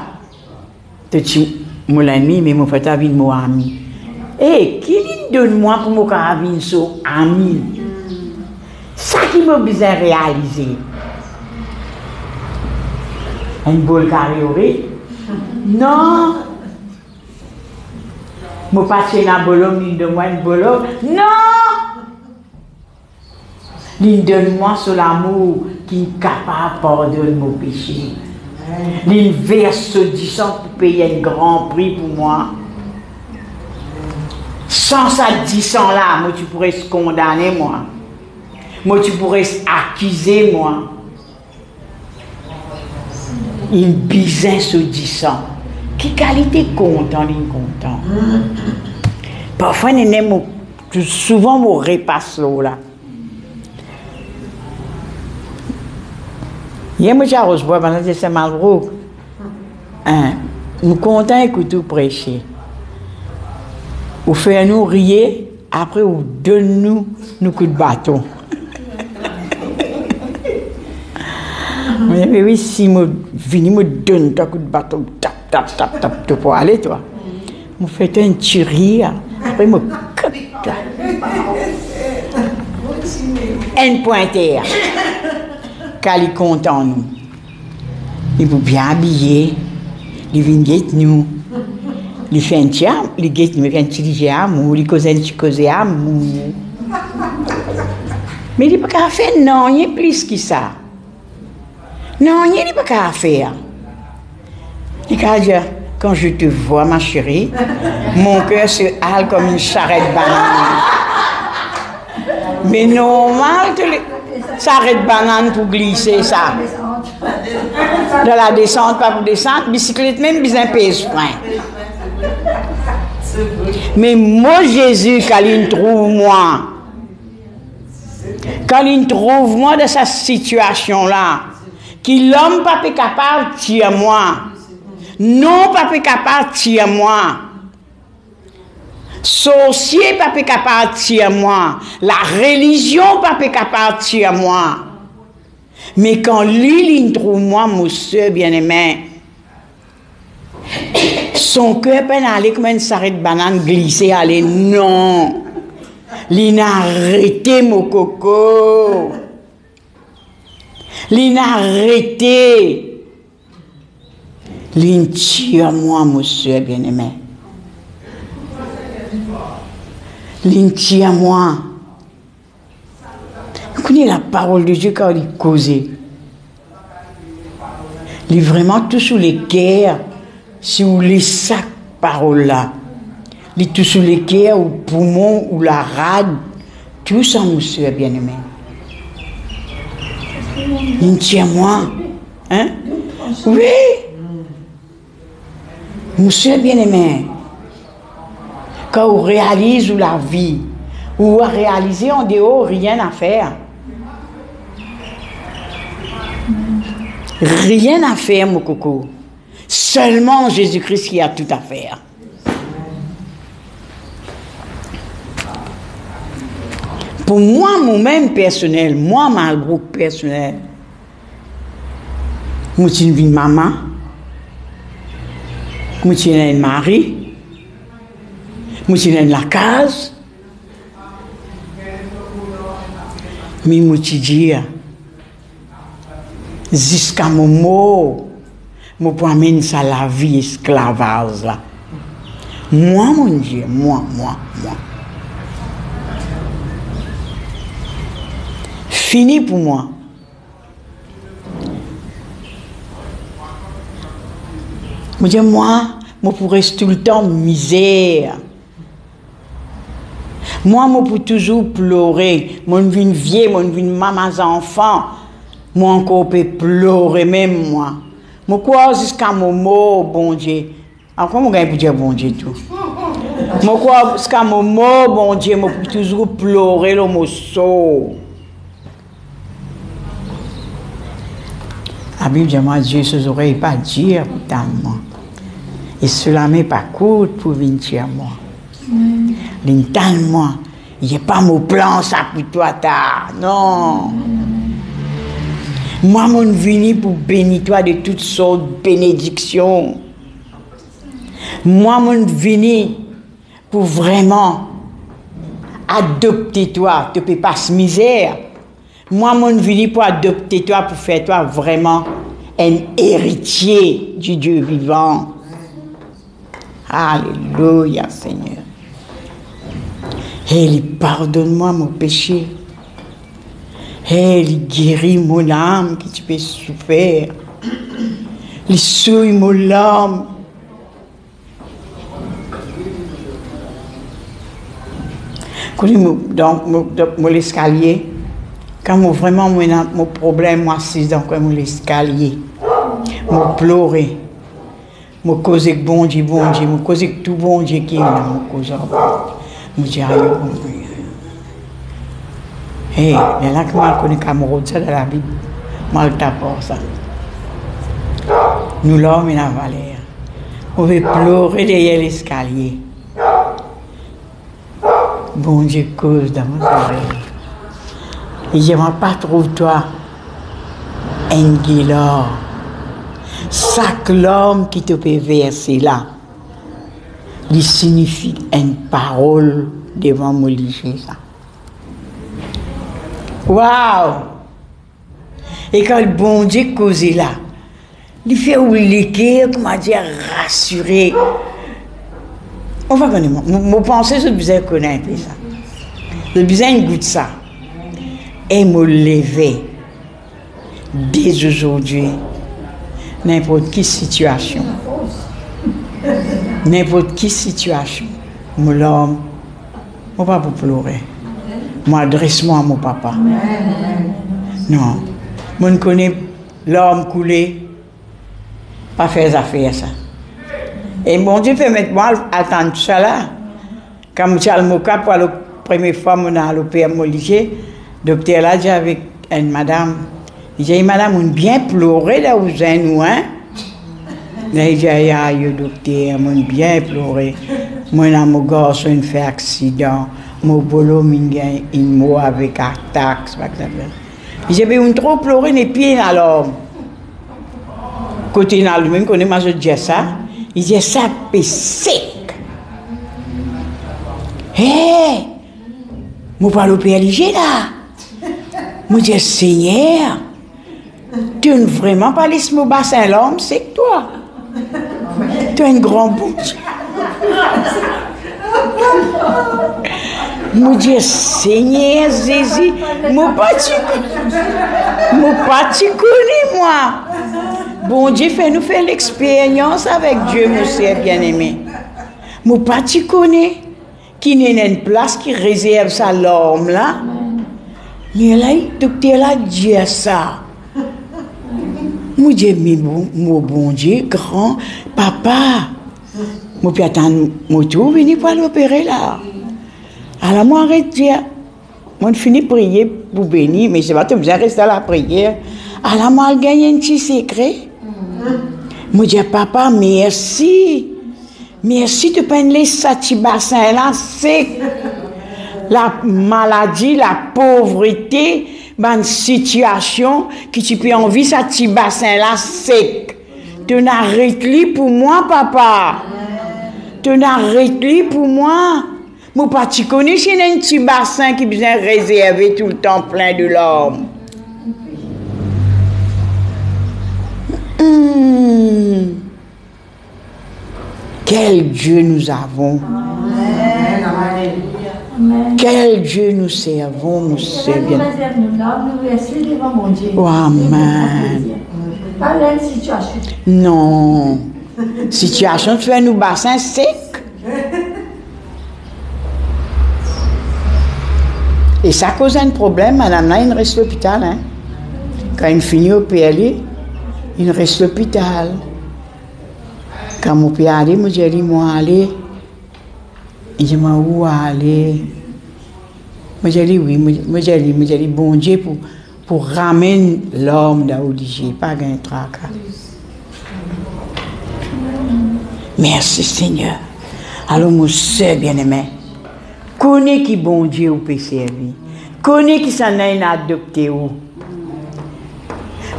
A: Tu dis, mon ennemi, mais mon frère, vie mon ami. Et qui donne-moi pour mon carabine sur ami? Ça qui m'a besoin de réaliser. Une boule carrée? Non. Je ne passe pas dans le bolo, de moi une bolo. Non. Il donne-moi sur l'amour qui est capable de pardonner mon péché. Il verse ce 10 ans pour payer un grand prix pour moi. Sans ça 10 ans là, moi tu pourrais se condamner moi. Moi tu pourrais accuser moi. Il bisait ce 10 ans. Quelle qualité content, il content. Parfois, souvent, on repasse là. Hier, moi, j'ai reçu, pendant que c'est Malbrook. Nous comptons écouter prêcher. Vous faites nous rire, après, vous donnez nous coups de bâton. Mais oui, si je viens, me donne un coup de bâton, tap, pour aller, toi. Je fais un petit rire, après, je me cote. Un pointeur. Car il compte en nous. Il vous bien habillé, il vient guetter nous. Il fait un petit amour, il guette nous, il fait un petit amour, il cause un petit amour. Mais il n'est pas qu'à faire, non, il y a plus que ça. Non, il n'y a pas qu'à faire. Il a dit, quand je te vois, ma chérie, mon cœur se hale comme une charrette banane. Mais normal, charrette banane pour glisser ça. De la descente, pas pour descendre, bicyclette même, besoin de pèse frein. Mais moi, Jésus, quand il trouve moi, dans cette situation-là, qui l'homme pas capable de tirer moi, non pas capable de tirer moi, sorcier pas capable de tirer moi, la religion pas capable de tirer moi, Mais quand lui, il trouve moi, mon soeur bien-aimé, son cœur peine aller comme une sarrête de banane glissée, aller, non. Il n'a arrêté, mon coco. Il n'a arrêté. Il tire moi, mon soeur bien-aimé. Il tire moi. Vous connaissez la parole de Dieu quand il cause. Il est vraiment tout sous les cœurs, si vous lisez cette parole-là. Il est tout sous les cœurs, ou poumon, ou la rade, tout ça, monsieur bien-aimé. Il tient moi. Hein? Oui. Monsieur bien-aimé. Quand vous réalisez la vie, vous réalisez en dehors rien à faire. Rien à faire, mon coco. Seulement Jésus-Christ qui a tout à faire. Pour moi, moi-même personnel, moi, ma groupe personnel, moi, je suis une maman, moi, je suis un mari, moi, je suis dans la case, mais moi, je dis, jusqu'à mon mot, je peux amener ça à la vie esclavage. Là. Moi, mon Dieu, moi. Fini pour moi. Je dis, moi, je pourrais tout le temps misère. Moi, je peux toujours pleurer. Moi, je vis vieille, moi, je vis maman enfant. Moi, encore, je peux pleurer, même moi. Je crois jusqu'à mon mot, bon Dieu. Encore, je peux dire bon Dieu tout. Je crois jusqu'à mon mot, bon Dieu, je peux toujours pleurer le mot saut. La Bible dit, moi, Dieu, ses oreilles pas dire pour moi. Et cela m'est pas coûte pour venir à moi. Moi, il n'y a pas mon plan, ça pour toi, non. Moi, je suis venu pour bénir toi de toutes sortes de bénédictions. Moi, je suis venu pour vraiment adopter toi, te peux pas se misère. Moi, je suis venu pour adopter toi, pour faire toi vraiment un héritier du Dieu vivant. Alléluia, Seigneur. Et il pardonne-moi mon péché. Et il guérit mon âme qui tu peux souffrir. Il souille mon âme. Dans mon escalier, quand vraiment mon problème, moi, c'est dans mon escalier. Mon pleurer. Mon cause que bon Dieu, mon cause que tout bon Dieu qui est là, mon cause. Mon Dieu, et là que je connais Cameroun, ça dans la Bible, mal tapant ça. Nous l'homme et la valeur. On veut pleurer derrière l'escalier. Bon Dieu, cause dans mon oreille. Et je ne pas trouver toi un guillard. Chaque l'homme qui te peut verser là, il signifie une parole devant mon licher ça. Waouh! Et quand le bon Dieu cause là, il fait oublier, comment dire, rassurer. On va connaître. Mon pensée, je besoin de connaître ça. Je besoin de goûter ça. Et me lever dès aujourd'hui, n'importe quelle situation. N'importe quelle situation. Mon homme, je ne vais pas pleurer. Moi, adresse-moi à mon papa. Non. Moi, je connais l'homme coulé, pas faire affaires ça. Et mon Dieu fait mettre moi attendre ça là. Quand je suis allé au cas pour la première fois, je suis allé au père Moliché, le docteur là dit avec une madame, il dit, madame, on bien pleuré là où j'ai nous, hein? Là, il dit, aïe, docteur, on bien pleuré. Moi, mon garçon, il fait accident. Mon boulot, il mot avec attaque. J'avais une trop pleuré les pieds dans l'homme. Côté dans lui-même, quand je dis ça, il dit ça peut sec. Hé! Moi, pas le PLG là. Moi, dis Seigneur, tu n'as vraiment pas laissé mon bassin l'homme, c'est que toi. Tu as une grande bouche. Moi, dis Seigneur, Jésus, moi, pas tu connais, moi. Bon Dieu, nous faire l'expérience avec Dieu, monsieur bien-aimé. Moi, pas tu connais. Qui n'est une place qui réserve ça l'homme là. Mais là, le docteur là dit ça. Moi, je dis, mon bon Dieu, grand papa. Moi, puis attends, moi, tout venu pour l'opérer là. Alors, moi, arrête de dire. Moi, je finis de prier pour bénir, mais je ne sais pas, tu besoin de rester à la prière. Alors, moi, je gagne un petit secret. Moi, je dis, papa, merci. Merci de pas laisser ça petit bassin là, c'est la maladie, la pauvreté, une situation qui tu peux envie ça petit bassin là sec. Tu n'arrêtes li pour moi, papa. Tu n'arrêtes li pour moi. Moi, pas tu connais, c'est un petit bassin qui besoin réservé tout le temps plein de l'homme. Quel Dieu nous avons. Amen. Quel Dieu nous servons, nous servons. Oh, amen. Pas la situation. Non. Situation, tu fais nous bassin sec. Et ça cause un problème, madame là, il reste à l'hôpital. Hein. Quand il finit au PLI, il reste à l'hôpital. Quand mon père allait, moi j'ai dit, moi aller. Il dit, moi où aller? Moi j'ai dit, oui, moi j'ai dit, bon Dieu, pour ramener l'homme d'Aoudigé, pas un tracas. Merci Seigneur. Alors, mon soeur bien-aimé, connais qui bon Dieu ou peut servir. Connais qui s'en a adopté ou.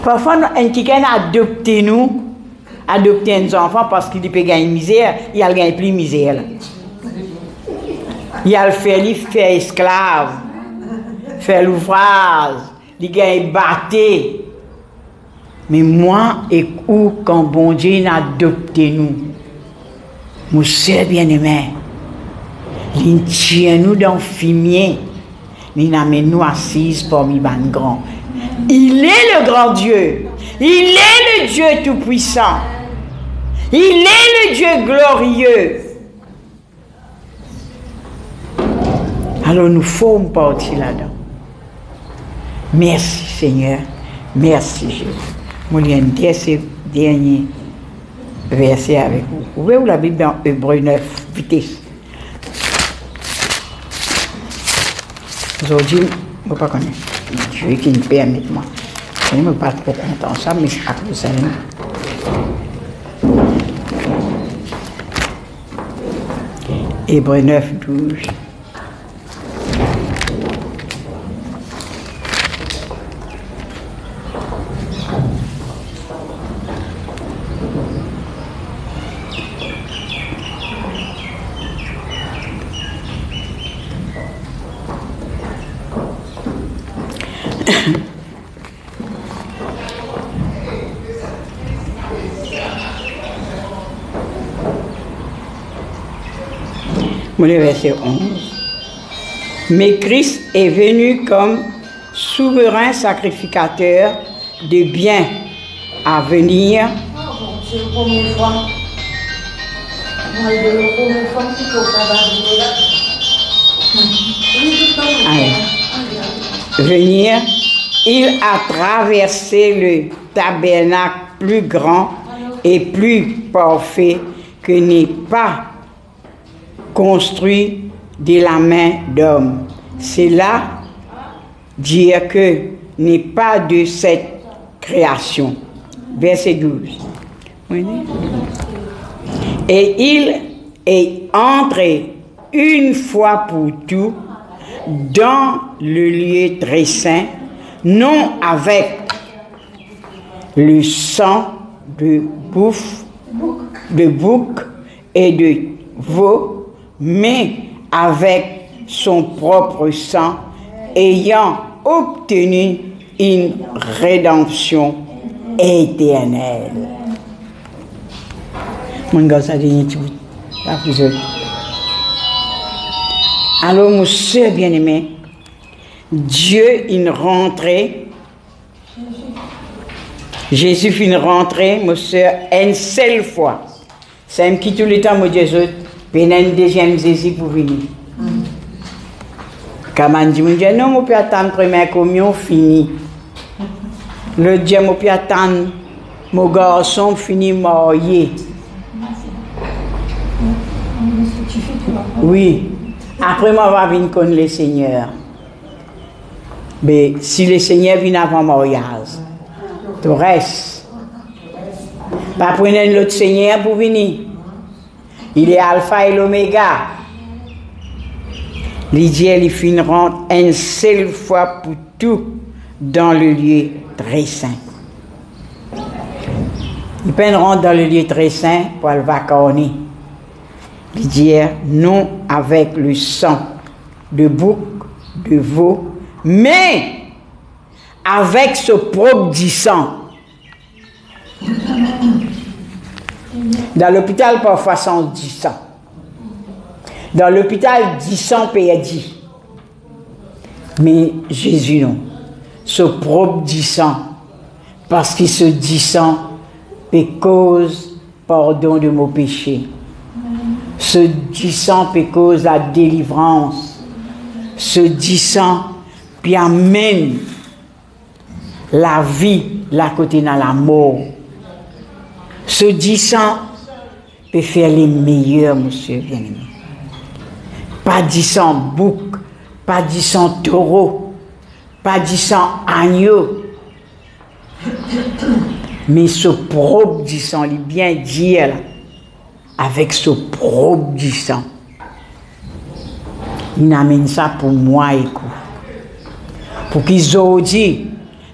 A: Parfois, un qui a adopté nous, adopter un enfant parce qu'il peut gagner misère, il a gagné plus misère. Il a fait esclave, faire l'ouvrage, il gagne batté. Mais moi et où quand bon Dieu a adopté nous, mon soeur bien-aimé, il tient nous dans le fumier, il amène nous assises parmi les grands. Il est le grand Dieu, il est le Dieu tout-puissant. Il est le Dieu glorieux. Alors nous formons partie là-dedans. Merci Seigneur. Merci Jésus. Moi, il y a un dernier verset avec vous. Ouvrez la Bible dans Hébreux 9, vitesse. Aujourd'hui, je ne sais pas connaître. Dieu qui me permet moi. Je ne me pas trop content ça, mais c'est à cause de ça. Hébreux 9, 12. Le verset 11. Mais Christ est venu comme souverain sacrificateur de biens à venir. Venir, il a traversé le tabernacle plus grand et plus parfait que n'est pas construit de la main d'homme. C'est là dire que n'est pas de cette création. Verset 12. Et il est entré une fois pour tout dans le lieu très saint, non avec le sang de bouc et de veau, mais avec son propre sang, ayant obtenu une rédemption éternelle. Mon gars, ça dit alors, mon soeur bien-aimé, Dieu, une rentrée, Jésus fait une rentrée, mon soeur, une seule fois. C'est un qui tout le temps, mon Dieu, puis une deuxième Jésus pour venir. Quand on dit, mon Dieu, non, on peut attendre la première communion, fini. Le Dieu, on peut attendre mon garçon, fini, marié. Oui. Après, moi, je vais venir connaître le Seigneur. Mais si le Seigneur vient avant le mariage, tout reste. Pas prendre l'autre Seigneur pour venir. Il est Alpha et l'Oméga. L'idée, il finit rentre une seule fois pour tout dans le lieu très saint. Il peut rentrer dans le lieu très saint pour le vacancer. Dire non avec le sang de bouc, de veau, mais avec ce propre du sang. Dans l'hôpital, parfois, sans du sang. Dans l'hôpital, 10 sang perdu. Mais Jésus, non. Ce propre du sang. Parce que ce du sang peut cause pardon de mon péché. Ce du sang peut cause la délivrance. Ce du sang peut amène la vie, la côté dans la mort. Ce du sang peut faire les meilleurs, monsieur bien-aimé. Pas du sang bouc, pas du sang taureau, pas du sang agneau. Mais ce propre du sang, il est bien dit là. Avec ce propre du sang. Il amène ça pour moi et vous. Pour qu'ils ont dit,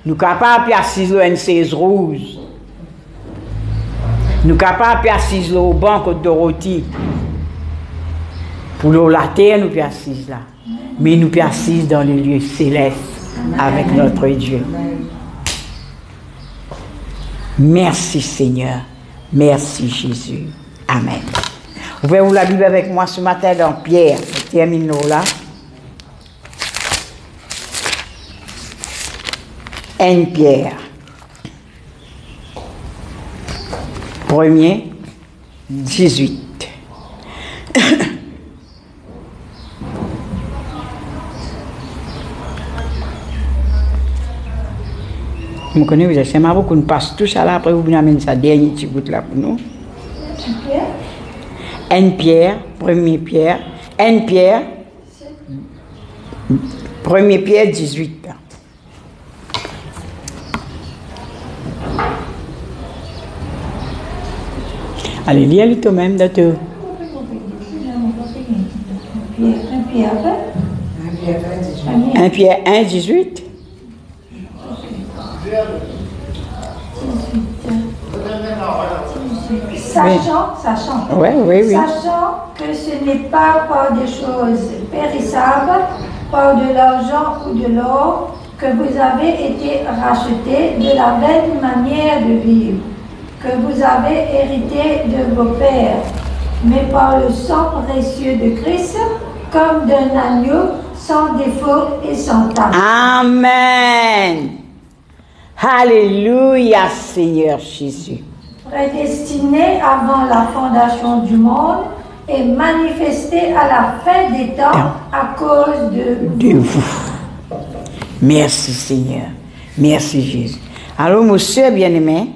A: nous sommes capables d'assis une chaise rouge. Nous sommes capables d'assis au banc de Dorothy. Pour la terre, nous sommes assis là. Mais nous sommes assis dans le lieu céleste avec notre Dieu. Merci Seigneur. Merci Jésus. Amen. Vous pouvez ouvrir la Bible avec moi ce matin dans Pierre. Terminons là. 1 Pierre. 1er, 18. Vous connaissez, vous avez beaucoup, nous passons tout ça là, après vous amenez ça dernier petit bout là pour nous. 1 Pierre, 1er Pierre, 1 Pierre, 1er Pierre 18. Allez, lis-le toi-même de tout. 1 Pierre 1, 18.
B: Sachant que ce n'est pas par des choses périssables, par de l'argent ou de l'or, que vous avez été rachetés de la vaine manière de vivre, que vous avez hérité de vos pères, mais par le sang précieux de Christ, comme d'un agneau sans défaut et sans tache.
A: Amen. Alléluia, Seigneur Jésus.
B: Prédestiné avant la fondation du monde et manifesté à la fin des temps à cause de vous.
A: Merci Seigneur. Merci Jésus. Alors, mon soeur bien-aimé,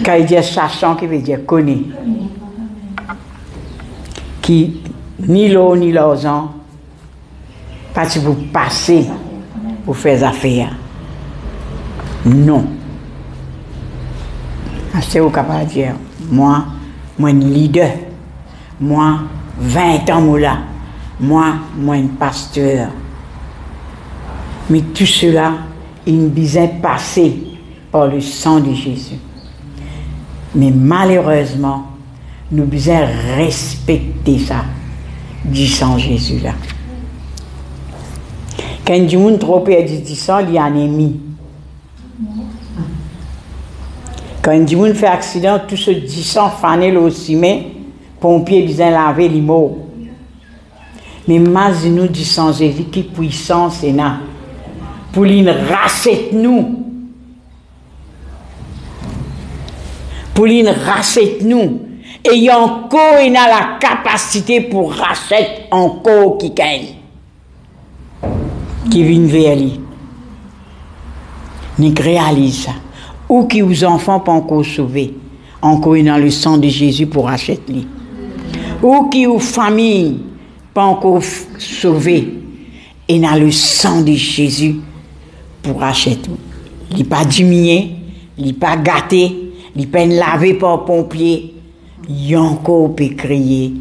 A: quand il dit sachant, qui veut dire connaît, qui ni l'eau ni l'argent, pas si vous passez pour faire affaire. Non. C'est au capable de dire, moi, un leader, moi, 20 ans, moi, un pasteur. Mais tout cela, il nous besoin passer par le sang de Jésus. Mais malheureusement, nous besoin respecter ça, du sang de Jésus là. Quand du monde trop perdu du sang, il y a un ennemi. Quand du monde fait accident, tout ce du sang fanel au ciment, pompiers besoin laver les mots. Mais imagine-nous du sang de Jésus qui puissant c'est là. Pour lui racheter nous. Pour lui racheter nous. Et il y a encore la capacité pour racheter encore qui gagne. Qui vient vers lui. Nous réalisons ça. Ou qui aux enfants pas encore sauvés. Encore dans le sang de Jésus pour racheter lui. Ou qui aux familles pas encore sauvées. Et dans le sang de Jésus pour racheter. Il n'est pas diminué, il n'est pas gâté, il n'est pas lavé par pompier. Il encore peut crier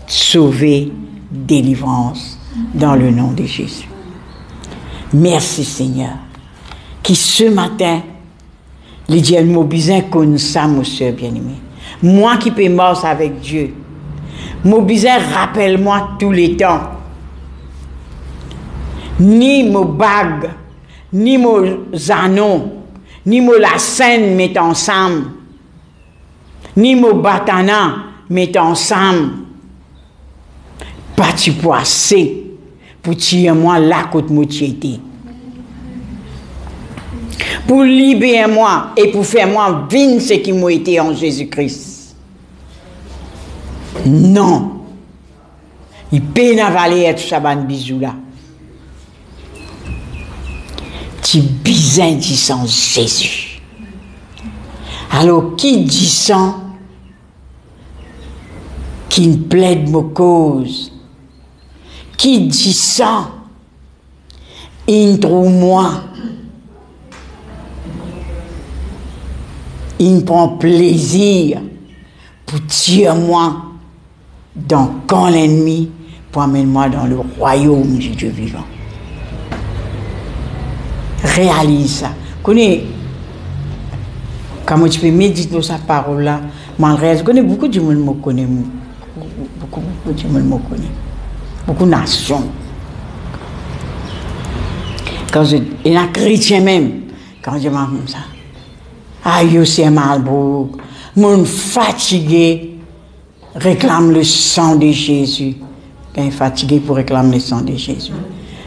A: sauver, délivrance dans le nom de Jésus. Merci Seigneur. Qui ce matin, les dieux m'ont besoin qu'on ça, mon soeur bien-aimé. Moi qui peux mort avec Dieu, mon besoin rappelle-moi tous les temps. Ni mon bague, ni mon zanon, ni mon la scène mettent ensemble, ni mon batana mettent ensemble. Pas tu poissé pour tirer moi là côté moitié. Pour libérer moi et pour faire moi vivre ce qui m'a été en Jésus-Christ. Non. Il peut n'avaler tout ça ban bisou là. Tu besoin dit sans Jésus. Alors qui dit sans qui ne plaide ma cause? Qui dit sans il trouve moi? Il prend plaisir pour tirer moi dans quand l'ennemi pour amener moi dans le royaume du Dieu vivant. Réalise ça. Connais, comment tu peux méditer sa parole là, malgré je connais beaucoup de monde me connaît, beaucoup de monde me connaît, beaucoup de nations. Quand je, et un chrétien même, quand je m'en comme ça. Aïe, c'est Malbourg. Mon fatigué réclame le sang de Jésus. Quand fatigué pour réclamer le sang de Jésus.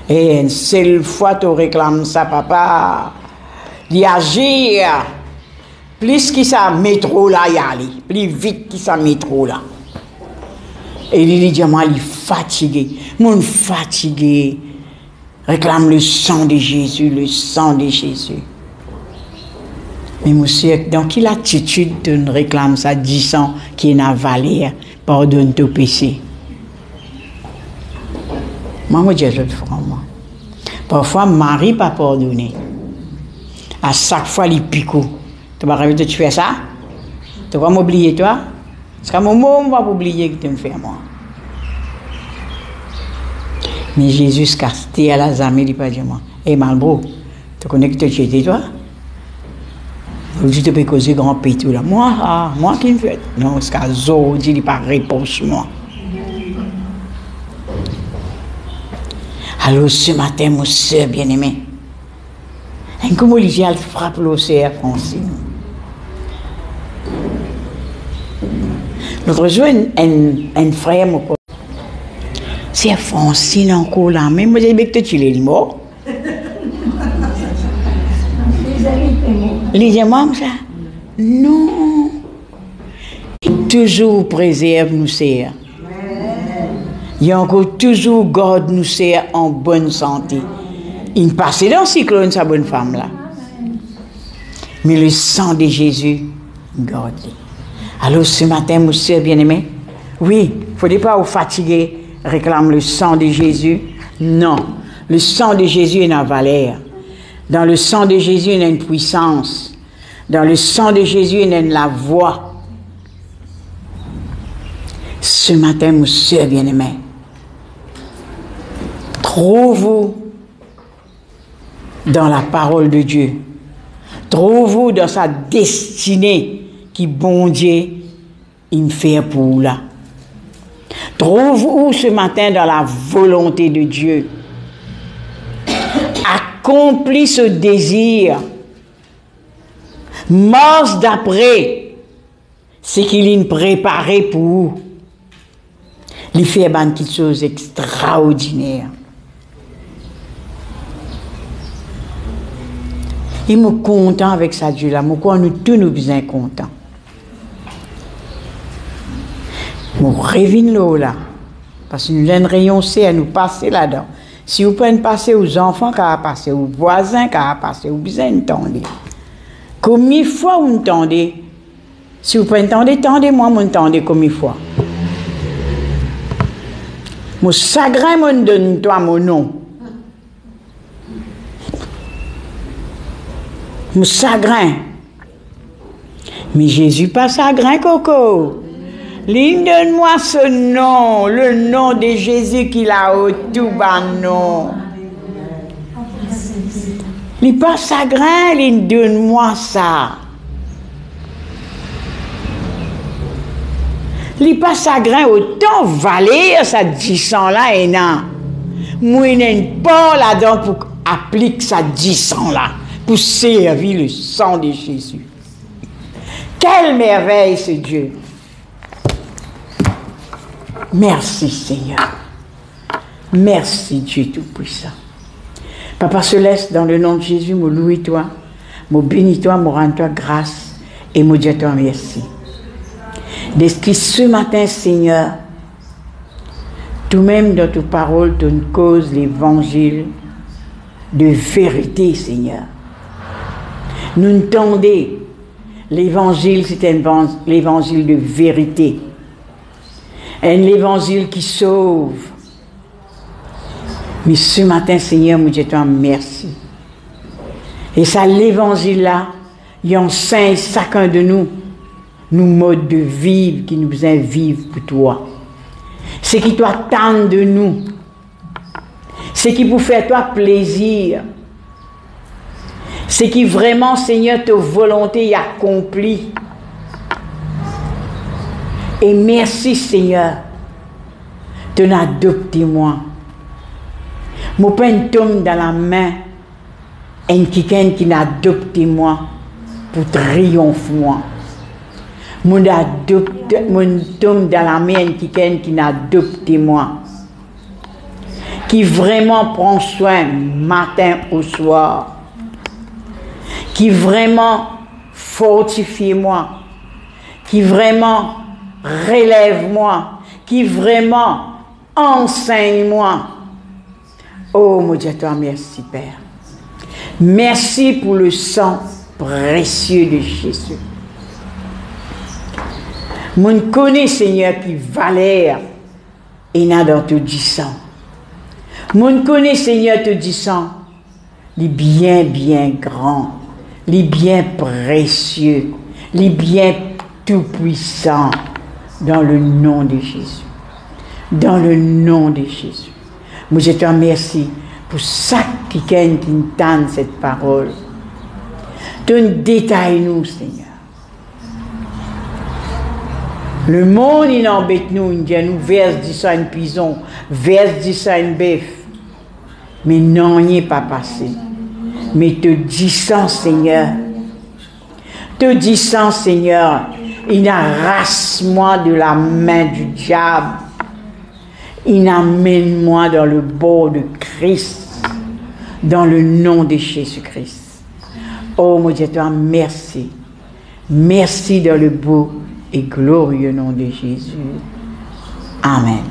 A: Et une seule fois tu réclames ça, papa, il agit. Plus qu'il ça métro là, y aller. Plus vite qu'il ça métro là. Et il dit, moi, il est fatigué. Mon fatigué réclame le sang de Jésus, le sang de Jésus. Mais monsieur, dans quelle attitude tu réclames ça, disant qu'il est avalé, pardonne ton péché. Moi, je dis l'autre fois, moi. Parfois, Marie pas pardonné. À chaque fois, il pique. Tu vas rêver de tu fais ça? Tu vas m'oublier, toi? Parce qu'à un moment, on va oublier que tu me fais, moi. Mais Jésus, casté à la zamée, il pas dit, moi. Hé, Malbro, tu connais que tu étais, toi? Je te peux causer grand pétou là. Moi qui me fais. Non, parce qu'à Zo, il n'y a pas de réponse, moi. Alors ce matin, mon soeur bien-aimé, comment il frappe l'océan Francine. L'autre jour, un frère m'a dit, c'est Francine encore là, mais moi j'ai dit que tu l'es mort. Les imams, ça? Non. Il toujours préserve nous serre. Il y a encore toujours garde nous serre en bonne santé. Il passe dans le cyclone, sa bonne femme là. Mais le sang de Jésus, garde. Alors ce matin, mon soeur bien-aimé, oui, il ne faudrait pas vous fatiguer, réclame le sang de Jésus. Non, le sang de Jésus est une valeur. Dans le sang de Jésus, il y a une puissance. Dans le sang de Jésus, il y a la voix. Ce matin, mon soeur bien-aimé, trouve-vous dans la parole de Dieu. Trouve-vous dans sa destinée qui bon Dieu il fait pour là. Trouve-vous ce matin dans la volonté de Dieu. Accomplis ce désir. Marche d'après ce qu'il a préparé pour vous. Il fait des choses extraordinaires. Il me content avec ça Dieu là. Moi, nous tous nous bien contents. Nous rêvons là. Parce que nous avons renoncé à nous passer là-dedans. Si vous pouvez passer aux enfants, qu'à passer aux voisins, qu'à passer aux besoins, entendez. Combien de fois vous entendez? Si vous pouvez entendre, tendez-moi, vous entendez combien de fois? Mon chagrin me donne toi mon nom. Mon chagrin. Mais Jésus pas chagrin, Coco. Donne-moi ce nom, le nom de Jésus qu'il a au tout bas nom. Il n'est pas chagrin, donne-moi ça. Il n'est pas chagrin, autant valer ça 10 ans là et non. Moi, je n'ai pas là-dedans pour appliquer ça 10 ans là, pour servir le sang de Jésus. Quelle merveille ce Dieu! Merci Seigneur. Merci Dieu Tout-Puissant. Papa Céleste, dans le nom de Jésus, me loue toi, me bénis toi, me rends toi grâce et me dis toi merci. Dès que ce matin, Seigneur, tout-même dans tes paroles, tu nous causes l'évangile de vérité, Seigneur. Nous entendons l'évangile, c'est l'évangile de vérité. Un évangile qui sauve. Mais ce matin, Seigneur, nous disons merci. Et ça, l'évangile-là, il enseigne chacun de nous, nos modes de vivre qui nous besoin vivre pour toi. Ce qui doit attendre de nous. Ce qui vous fait toi plaisir. Ce qui vraiment, Seigneur, ta volonté y accomplit. Et merci Seigneur de n'adopter moi. Mon pain tombe dans la main et quelqu'un qui n'adopte moi pour triompher moi. Mon tombe dans la main quelqu'un qui n'adopte moi. Qui vraiment prend soin matin au soir. Qui vraiment fortifie moi. Qui vraiment relève-moi, qui vraiment enseigne-moi. Oh, mon Dieu, toi, merci, Père. Merci pour le sang précieux de Jésus. Mon connaît, Seigneur, qui valère et n'a dans tout dit sang. Mon connaît, Seigneur, te dit sang, les bien, bien grands, les bien précieux, les bien tout-puissants. Dans le nom de Jésus. Dans le nom de Jésus. Moi, je te remercie pour chaque quelqu'un qui entend cette parole. Donne détaille-nous, Seigneur. Le monde, il embête nous, il dit nous verse 10 ça une prison, verse 10 ça une bœuf. Mais non, il n'est pas passé. Mais te dis ça, Seigneur. Te dis ça, Seigneur. Il arrache-moi de la main du diable. Il amène-moi dans le bord de Christ. Dans le nom de Jésus-Christ. Oh mon Dieu, toi, merci. Merci dans le beau et glorieux nom de Jésus. Amen.